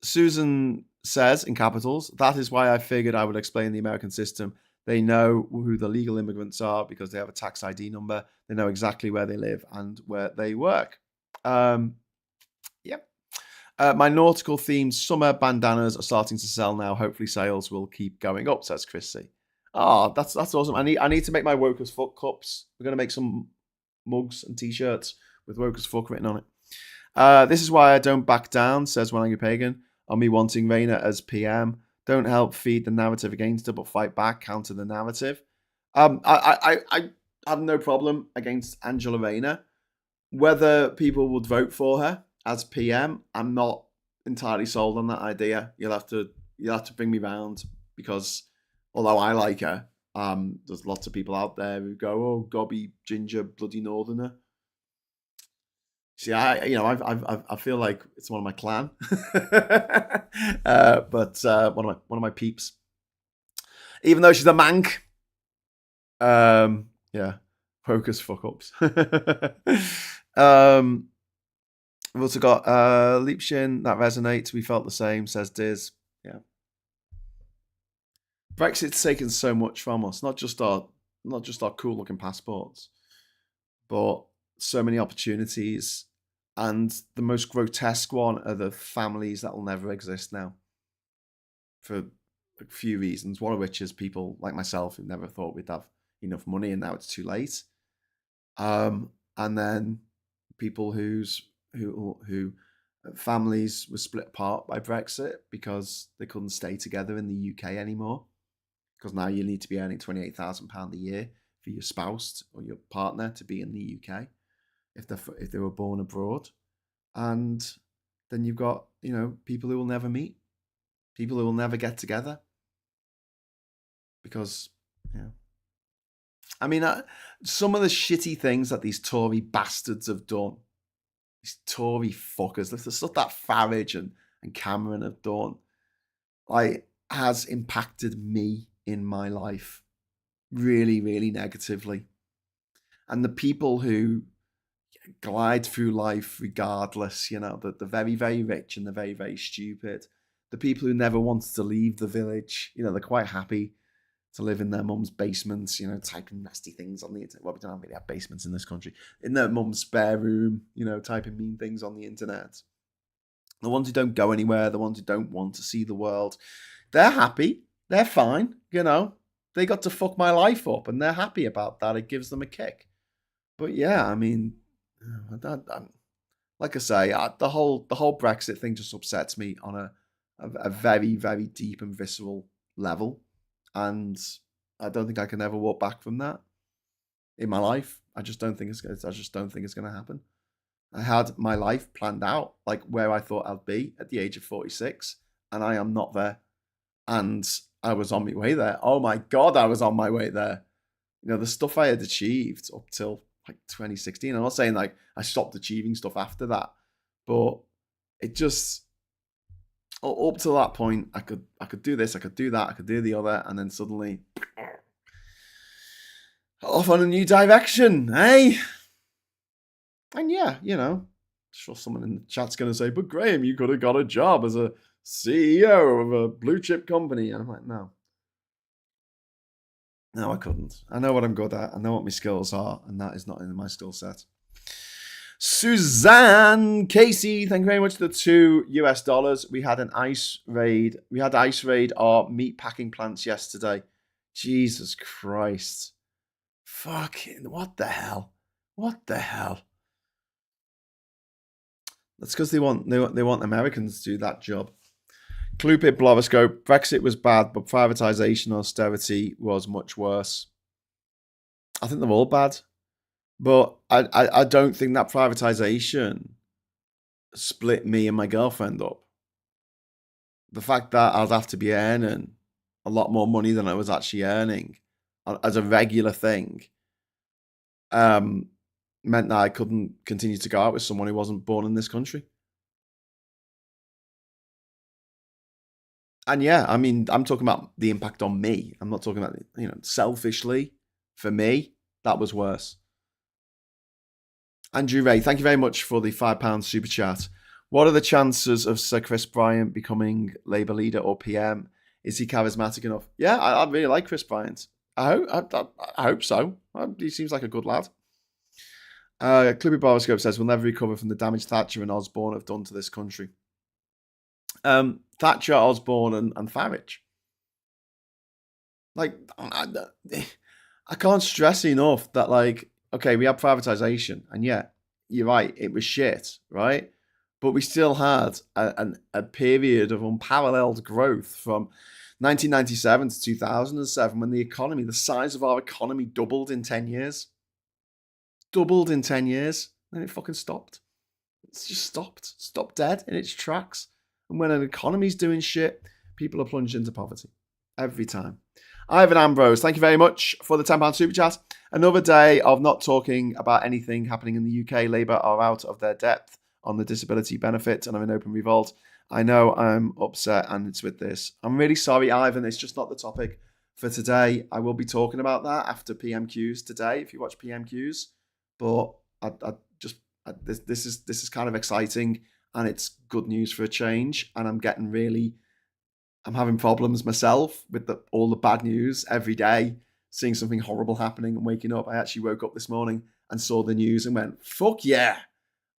Susan says, in capitals, that is why I figured I would explain the American system. They know who the legal immigrants are because they have a tax ID number. They know exactly where they live and where they work. Yep. My nautical themed summer bandanas are starting to sell now. Hopefully sales will keep going up, says Chrissy. Oh, that's awesome. I need to make my woke as fuck cups. We're going to make some mugs and t-shirts with woke as fuck written on it. This is why I don't back down, says One Angry Pagan, on me wanting Rayner as PM. Don't help feed the narrative against her, but fight back, counter the narrative. I have no problem against Angela Rayner. Whether people would vote for her as PM, I'm not entirely sold on that idea. You'll have to bring me round, because although I like her, there's lots of people out there who go, "Oh, gobby ginger bloody northerner." See, I feel like it's one of my clan, but one of my peeps. Even though she's a mank, yeah, focus fuck ups. We've also got Leapshin, that resonates. We felt the same, says Diz. Yeah, Brexit's taken so much from us, not just our cool looking passports, but so many opportunities. And the most grotesque one are the families that will never exist now, for a few reasons. One of which is people like myself who never thought we'd have enough money, and now it's too late. And then people who families were split apart by Brexit because they couldn't stay together in the UK anymore. Because now you need to be earning £28,000 a year for your spouse or your partner to be in the UK. If they were born abroad. And then you've got, people who will never meet, people who will never get together, because, I mean, some of the shitty things that these Tory bastards have done, these Tory fuckers, the stuff that Farage and Cameron have done, has impacted me in my life really, really negatively. And the people who glide through life regardless, the very, very rich and the very, very stupid, the people who never wanted to leave the village, they're quite happy to live in their mum's basements, typing nasty things on the internet. Well, we don't really have basements in this country. In their mum's spare room, typing mean things on the internet. The ones who don't go anywhere, the ones who don't want to see the world, they're happy. They're fine, They got to fuck my life up, and they're happy about that. It gives them a kick. But yeah, I mean, like I say, the whole Brexit thing just upsets me on a very, very deep and visceral level, and I don't think I can ever walk back from that in my life. I just don't think it's going to happen. I had my life planned out, like where I thought I'd be at the age of 46, and I am not there. And I was on my way there. Oh my God, I was on my way there. The stuff I had achieved up till 2016. I'm not saying I stopped achieving stuff after that, but it just, up to that point, I could do this, I could do that, I could do the other, and then suddenly off on a new direction, eh? And yeah, sure someone in the chat's going to say, but Graham, you could have got a job as a CEO of a blue chip company. And I'm like, no, I couldn't. I know what I'm good at. I know what my skills are, and that is not in my skill set. Suzanne Casey, thank you very much for the $2. We had an ice raid. We had ice raid our meat packing plants yesterday. Jesus Christ. Fucking, what the hell? What the hell? That's because they want Americans to do that job. Clupid Bloverscope, Brexit was bad, but privatisation austerity was much worse. I think they're all bad. But I don't think that privatisation split me and my girlfriend up. The fact that I'd have to be earning a lot more money than I was actually earning as a regular thing meant that I couldn't continue to go out with someone who wasn't born in this country. And yeah, I mean, I'm talking about the impact on me. I'm not talking about, selfishly, for me, that was worse. Andrew Ray, thank you very much for the £5 super chat. What are the chances of Sir Chris Bryant becoming Labour leader or PM? Is he charismatic enough? Yeah, I really like Chris Bryant. I hope so. He seems like a good lad. Clippy Boroscope says we'll never recover from the damage Thatcher and Osborne have done to this country. Thatcher, Osborne, and Farage. Like, I can't stress enough that, like, okay, we had privatization, and yeah, you're right, it was shit, right? But we still had a period of unparalleled growth from 1997 to 2007 when the size of our economy doubled in 10 years. Doubled in 10 years. Then it fucking stopped. It's just stopped dead in its tracks. And when an economy's doing shit, people are plunged into poverty. Every time. Ivan Ambrose, thank you very much for the £10 super chat. Another day of not talking about anything happening in the UK. Labour are out of their depth on the disability benefit and are in open revolt. I know I'm upset and it's with this. I'm really sorry, Ivan. It's just not the topic for today. I will be talking about that after PMQs today, if you watch PMQs. But this is kind of exciting and it's good news for a change. And I'm having problems myself with all the bad news every day, seeing something horrible happening and waking up. I actually woke up this morning and saw the news and went, fuck yeah.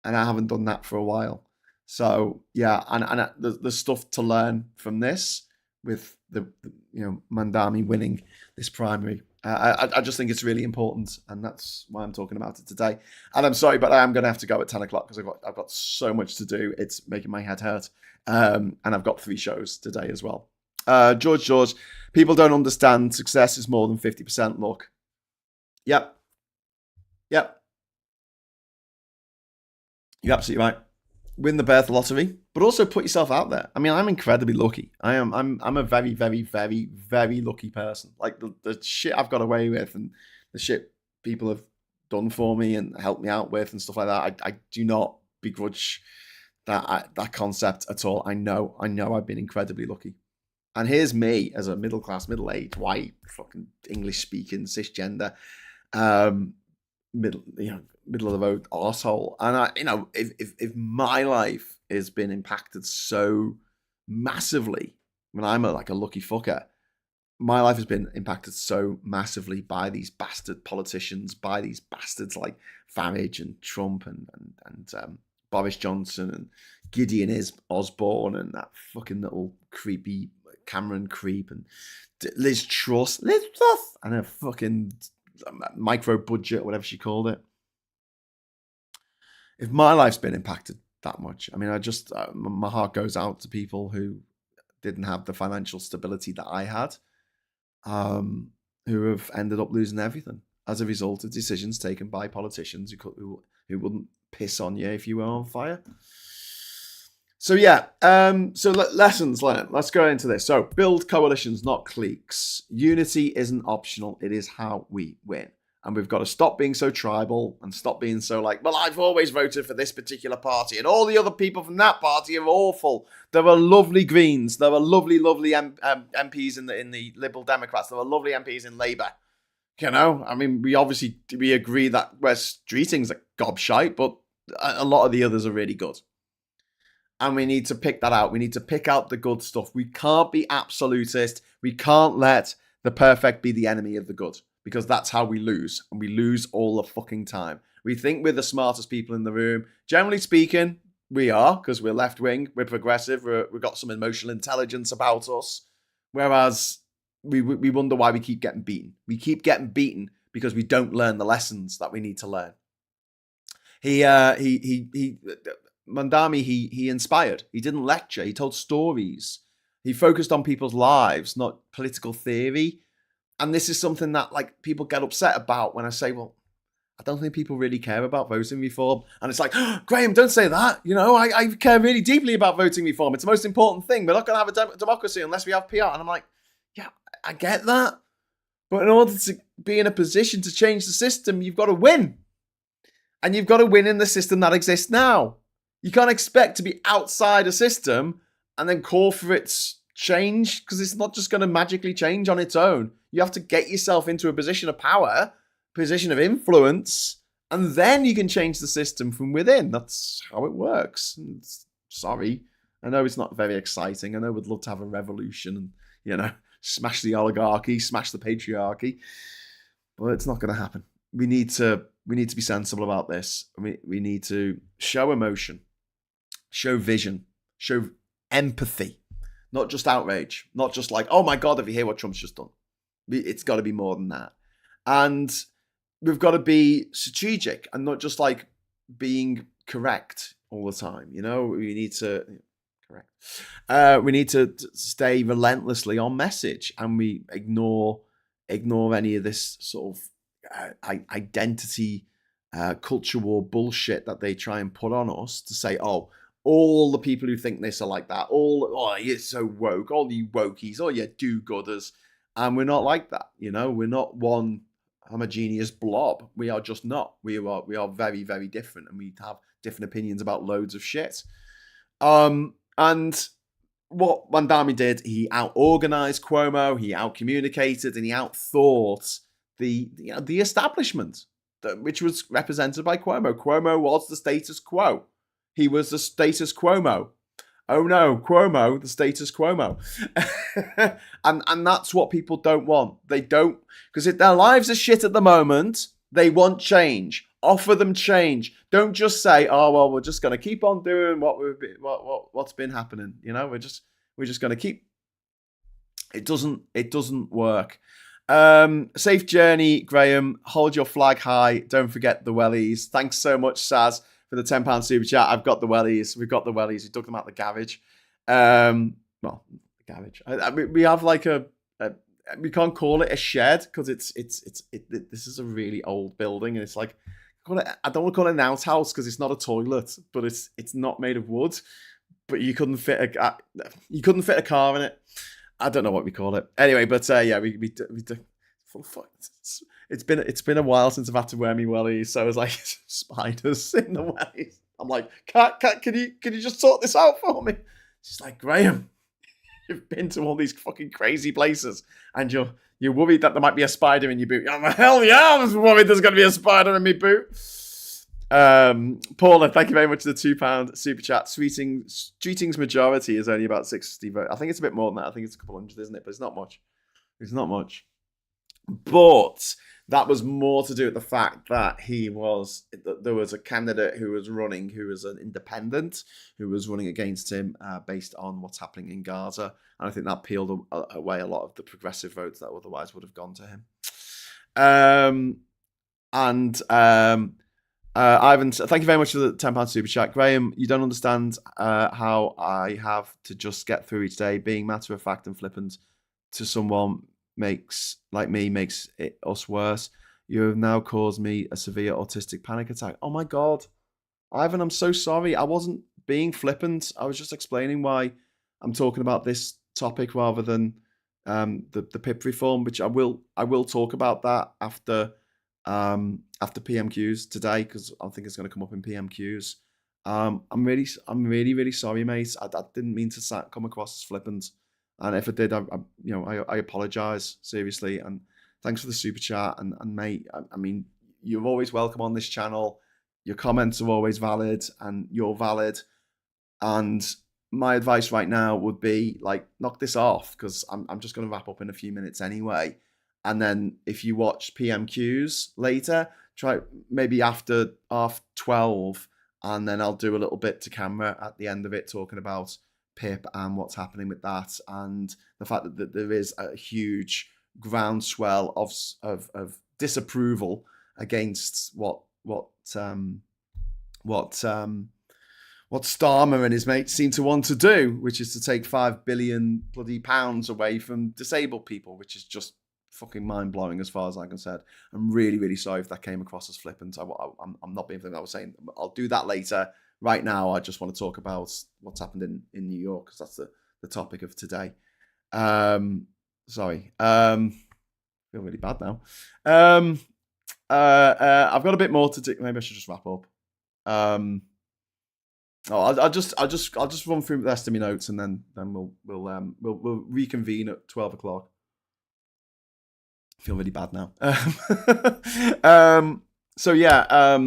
And I haven't done that for a while. So yeah, and there's stuff to learn from this with the Mamdani winning this primary. I just think it's really important, and that's why I'm talking about it today. And I'm sorry, but I am going to have to go at 10 o'clock because I've got so much to do. It's making my head hurt. And I've got 3 shows today as well. George, people don't understand success is more than 50% luck. Yep. You're absolutely right. Win the birth lottery, but also put yourself out there. I mean, I'm incredibly lucky. I'm a very, very, very, very lucky person. Like the shit I've got away with and the shit people have done for me and helped me out with and stuff like that. I do not begrudge that concept at all. I know I've been incredibly lucky. And here's me as a middle-aged, white, fucking English-speaking, cisgender, middle of the road arsehole. And if my life has been impacted so massively, when I'm a lucky fucker, my life has been impacted so massively by these bastard politicians, by these bastards like Farage and Trump and Boris Johnson and Gideon Osborne and that fucking little creepy Cameron creep and Liz Truss and her fucking micro budget, whatever she called it. If my life's been impacted that much, I mean, my heart goes out to people who didn't have the financial stability that I had, who have ended up losing everything as a result of decisions taken by politicians who wouldn't piss on you if you were on fire. So yeah, lessons learned. Let's go into this. So build coalitions, not cliques. Unity isn't optional. It is how we win. And we've got to stop being so tribal and stop being so like, well, I've always voted for this particular party and all the other people from that party are awful. There are lovely Greens. There are lovely MPs in the Liberal Democrats. There are lovely MPs in Labour. You know, I mean, we agree that West Streeting's a gobshite, but a lot of the others are really good. And we need to pick that out. We need to pick out the good stuff. We can't be absolutist. We can't let the perfect be the enemy of the good, because that's how we lose. And we lose all the fucking time. We think we're the smartest people in the room. Generally speaking, we are, because we're left-wing, we're progressive, we've got some emotional intelligence about us. Whereas we wonder why we keep getting beaten. We keep getting beaten because we don't learn the lessons that we need to learn. Mamdani, he inspired. He didn't lecture. He told stories. He focused on people's lives, not political theory. And this is something that like people get upset about when I say, well, I don't think people really care about voting reform. And it's like, oh, Graham, don't say that. You know, I care really deeply about voting reform. It's the most important thing. We're not going to have a democracy unless we have PR. And I'm like, yeah, I get that. But in order to be in a position to change the system, you've got to win. And you've got to win in the system that exists now. You can't expect to be outside a system and then call for its change, because it's not just going to magically change on its own. You have to get yourself into a position of power, position of influence, and then you can change the system from within. That's how it works. Sorry. I know it's not very exciting. I know we'd love to have a revolution and, smash the oligarchy, smash the patriarchy. But it's not going to happen. We need to be sensible about this. We need to show emotion, show vision, show empathy, not just outrage, not just like, oh my God, if you hear what Trump's just done. It's got to be more than that. And we've got to be strategic and not just like being correct all the time. You know, we need to we need to stay relentlessly on message, and we ignore any of this sort of identity culture war bullshit that they try and put on us to say, oh, all the people who think this are like that. Oh, you're so woke. All you wokies. Oh, you do-gooders. And we're not like that. You know, we're not one homogeneous blob. We are just not. We are very, very different, and we have different opinions about loads of shit. And what Mamdani did, he out-organized Cuomo, he out-communicated, and he out-thought the establishment, which was represented by Cuomo. Cuomo was the status quo. He was the status Cuomo. Oh no, Cuomo, the status Cuomo. and that's what people don't want. They don't, because if their lives are shit at the moment, they want change. Offer them change. Don't just say, oh well, we're just going to keep on doing what's been happening. You know, we're just going to keep. It doesn't work. Safe journey, Graham. Hold your flag high. Don't forget the wellies. Thanks so much, Saz, for the £10 super chat. I've got the wellies. We've got the wellies. We took them out the garage. Well, the garage. We have like we can't call it a shed because this is a really old building, and it's like, I don't want to call it an outhouse because it's not a toilet, but it's not made of wood. But you couldn't fit a car in it. I don't know what we call it. Anyway, but yeah, we it's been a while since I've had to wear me wellies, so I was like, spiders in the wellies. I'm like, Cat, can you just sort this out for me? She's like, Graham, you've been to all these fucking crazy places, and you're worried that there might be a spider in your boot. I'm like, hell yeah, I was worried there's going to be a spider in my boot. Paula, thank you very much for the £2 super chat. Streeting's majority is only about 60 votes. I think it's a bit more than that. I think it's a couple hundred, isn't it? But it's not much. But that was more to do with the fact that there was a candidate who was running, who was an independent, who was running against him based on what's happening in Gaza. And I think that peeled away a lot of the progressive votes that otherwise would have gone to him. Ivan, thank you very much for the £10 super chat. Graham, you don't understand how I have to just get through each day. Being matter of fact and flippant to someone makes us worse. You have now caused me a severe autistic panic attack. Oh my God. Ivan, I'm so sorry. I wasn't being flippant. I was just explaining why I'm talking about this topic rather than the PIP reform, which I will talk about that after PMQs today, because I think it's going to come up in PMQs. I'm really sorry, mate. I didn't mean to come across as flippant, and if I did, I apologize seriously. And thanks for the super chat. And mate, I mean, you're always welcome on this channel. Your comments are always valid, and you're valid. And my advice right now would be like, knock this off, because I'm just going to wrap up in a few minutes anyway. And then if you watch PMQs later, try maybe after 12, and then I'll do a little bit to camera at the end of it, talking about PIP and what's happening with that, and the fact that there is a huge groundswell of disapproval against what Starmer and his mates seem to want to do, which is to take £5 billion bloody pounds away from disabled people, which is just fucking mind-blowing as far as I'm concerned. I'm really sorry if that came across as flippant. I'm not being flippant. I was saying I'll do that later. Right now, I just want to talk about what's happened in New York, because that's the topic of today. Sorry. I feel really bad now. I've got a bit more to do. Maybe I should just wrap up. I'll just run through the rest of my notes, and then we'll reconvene at 12 o'clock. I feel really bad now. So yeah.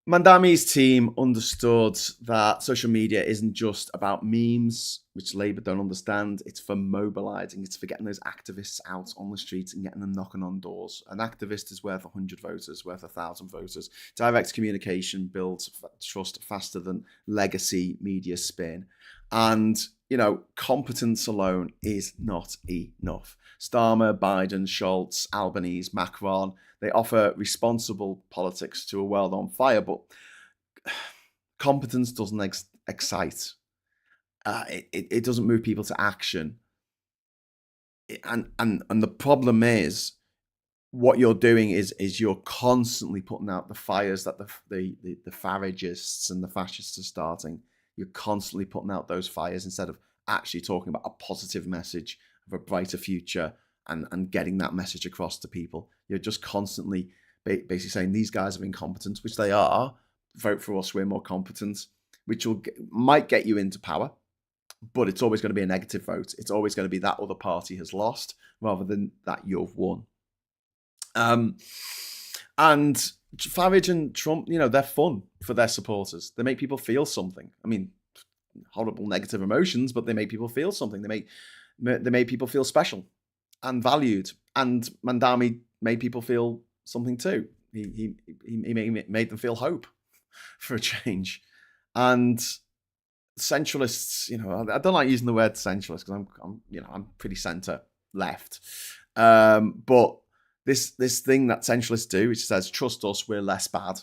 Mamdani's team understood that social media isn't just about memes, which Labour don't understand. It's for mobilising. It's for getting those activists out on the streets and getting them knocking on doors. An activist is worth 100 voters, worth 1,000 voters. Direct communication builds trust faster than legacy media spin. And, competence alone is not enough. Starmer, Biden, Schultz, Albanese, Macron, they offer responsible politics to a world on fire, but competence doesn't excite. It doesn't move people to action. And the problem is, what you're doing is you're constantly putting out the fires that the Faragists and the fascists are starting. You're constantly putting out those fires instead of actually talking about a positive message of a brighter future and getting that message across to people. You're just constantly basically saying these guys are incompetent, which they are. Vote for us, we're more competent, which might get you into power, but it's always going to be a negative vote. It's always going to be that other party has lost rather than that you've won. And Farage and Trump, they're fun for their supporters. They make people feel something. I mean, horrible negative emotions, but they make people feel something. They make people feel special and valued. And Mamdani made people feel something too. He made them feel hope for a change. And centralists, I don't like using the word centralist because I'm pretty centre left. But this thing that centralists do, which says trust us, we're less bad,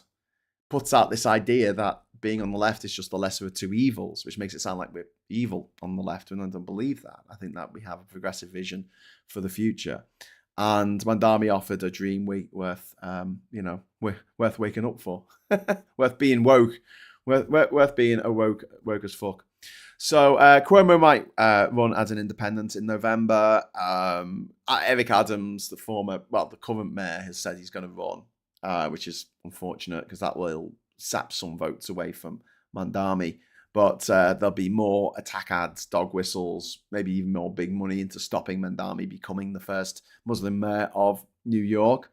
puts out this idea that being on the left is just the lesser of two evils, which makes it sound like we're evil on the left, and I don't believe that. I think that we have a progressive vision for the future. And Mamdani offered a dream worth waking up for, worth being woke, worth being woke as fuck. So Cuomo might run as an independent in November. Eric Adams, the current mayor, has said he's going to run, which is unfortunate because that will sap some votes away from Mamdani. But there'll be more attack ads, dog whistles, maybe even more big money into stopping Mamdani becoming the first Muslim mayor of New York.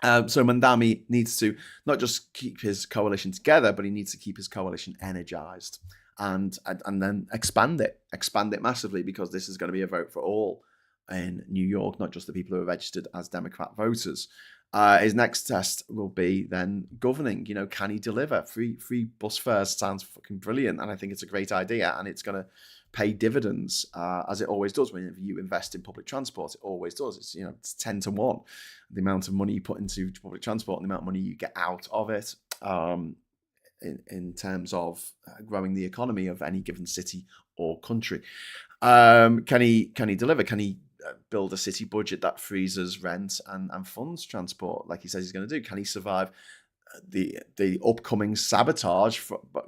So Mamdani needs to not just keep his coalition together, but he needs to keep his coalition energized and then expand it massively, because this is going to be a vote for all in New York, not just the people who are registered as Democrat voters. His next test will be then governing. Can he deliver? Free bus fares sounds fucking brilliant, and I think it's a great idea, and it's going to pay dividends, as it always does when you invest in public transport. It always does. It's 10 to 1. The amount of money you put into public transport and the amount of money you get out of it, in terms of growing the economy of any given city or country. Can he deliver? Can he build a city budget that freezes rent and funds transport like he says he's going to do? Can he survive the upcoming sabotage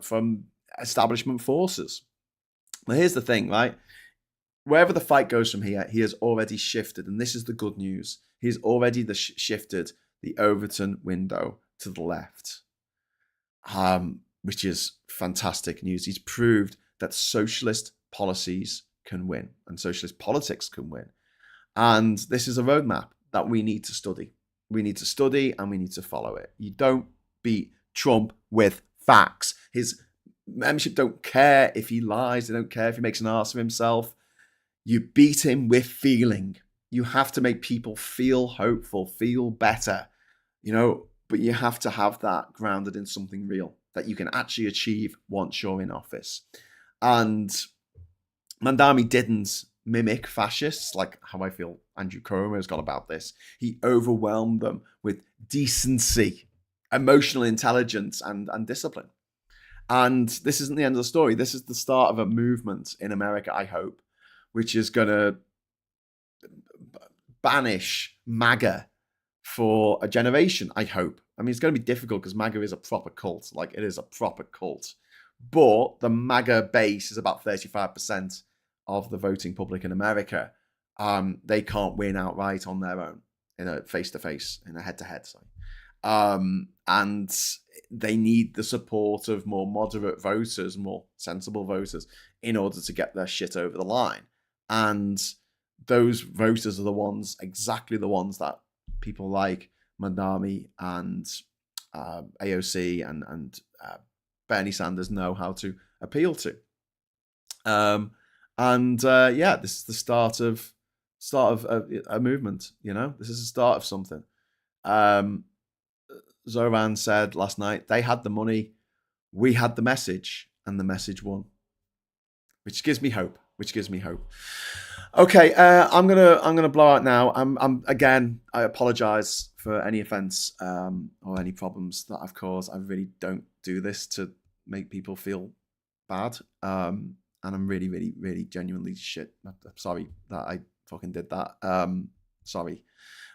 from establishment forces? Well, here's the thing, right? Wherever the fight goes from here, he has already shifted, and this is the good news. He's already shifted the Overton window to the left, which is fantastic news. He's proved that socialist policies can win and socialist politics can win. And this is a roadmap that we need to study. We need to study and we need to follow it. You don't beat Trump with facts. His membership don't care if he lies. They don't care if he makes an ass of himself. You beat him with feeling. You have to make people feel hopeful, feel better, but you have to have that grounded in something real that you can actually achieve once you're in office. And Mamdani didn't mimic fascists like how I feel Andrew Cuomo has got about this. He overwhelmed them with decency, emotional intelligence, and discipline. And this isn't the end of the story. This is the start of a movement in America, I hope, which is going to banish MAGA for a generation, I hope. I mean, it's going to be difficult because MAGA is a proper cult. Like, it is a proper cult. But the MAGA base is about 35% of the voting public in America. They can't win outright on their own in a face-to-face, in a head-to-head. And they need the support of more moderate voters, more sensible voters, in order to get their shit over the line. And those voters are exactly the ones that people like Mamdani and AOC and Bernie Sanders know how to appeal to. This is the start of a movement. This is the start of something. Zohran said last night they had the money, we had the message, and the message won, which gives me hope. Okay, I'm gonna blow out now. I apologize for any offense or any problems that I've caused. I really don't do this to make people feel bad. And I'm really, really, really genuinely shit. I'm sorry that I fucking did that. Sorry.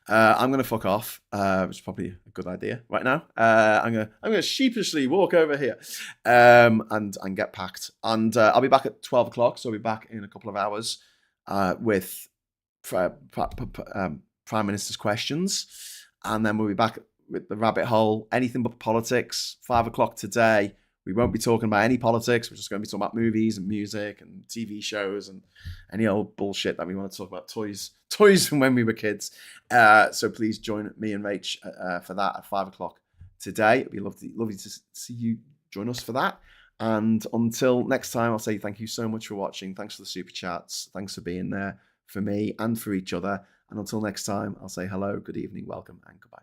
I'm gonna fuck off, which is probably a good idea right now. I'm gonna sheepishly walk over here and get packed. And I'll be back at 12 o'clock, so I'll be back in a couple of hours with Prime Minister's questions, and then we'll be back with the rabbit hole, anything but politics. 5 o'clock today. We won't be talking about any politics. We're just going to be talking about movies and music and TV shows and any old bullshit that we want to talk about. Toys from when we were kids. So please join me and Rach for that at 5 o'clock today. It'd be lovely to see you join us for that. And until next time, I'll say thank you so much for watching. Thanks for the super chats. Thanks for being there for me and for each other. And until next time, I'll say hello, good evening, welcome, and goodbye.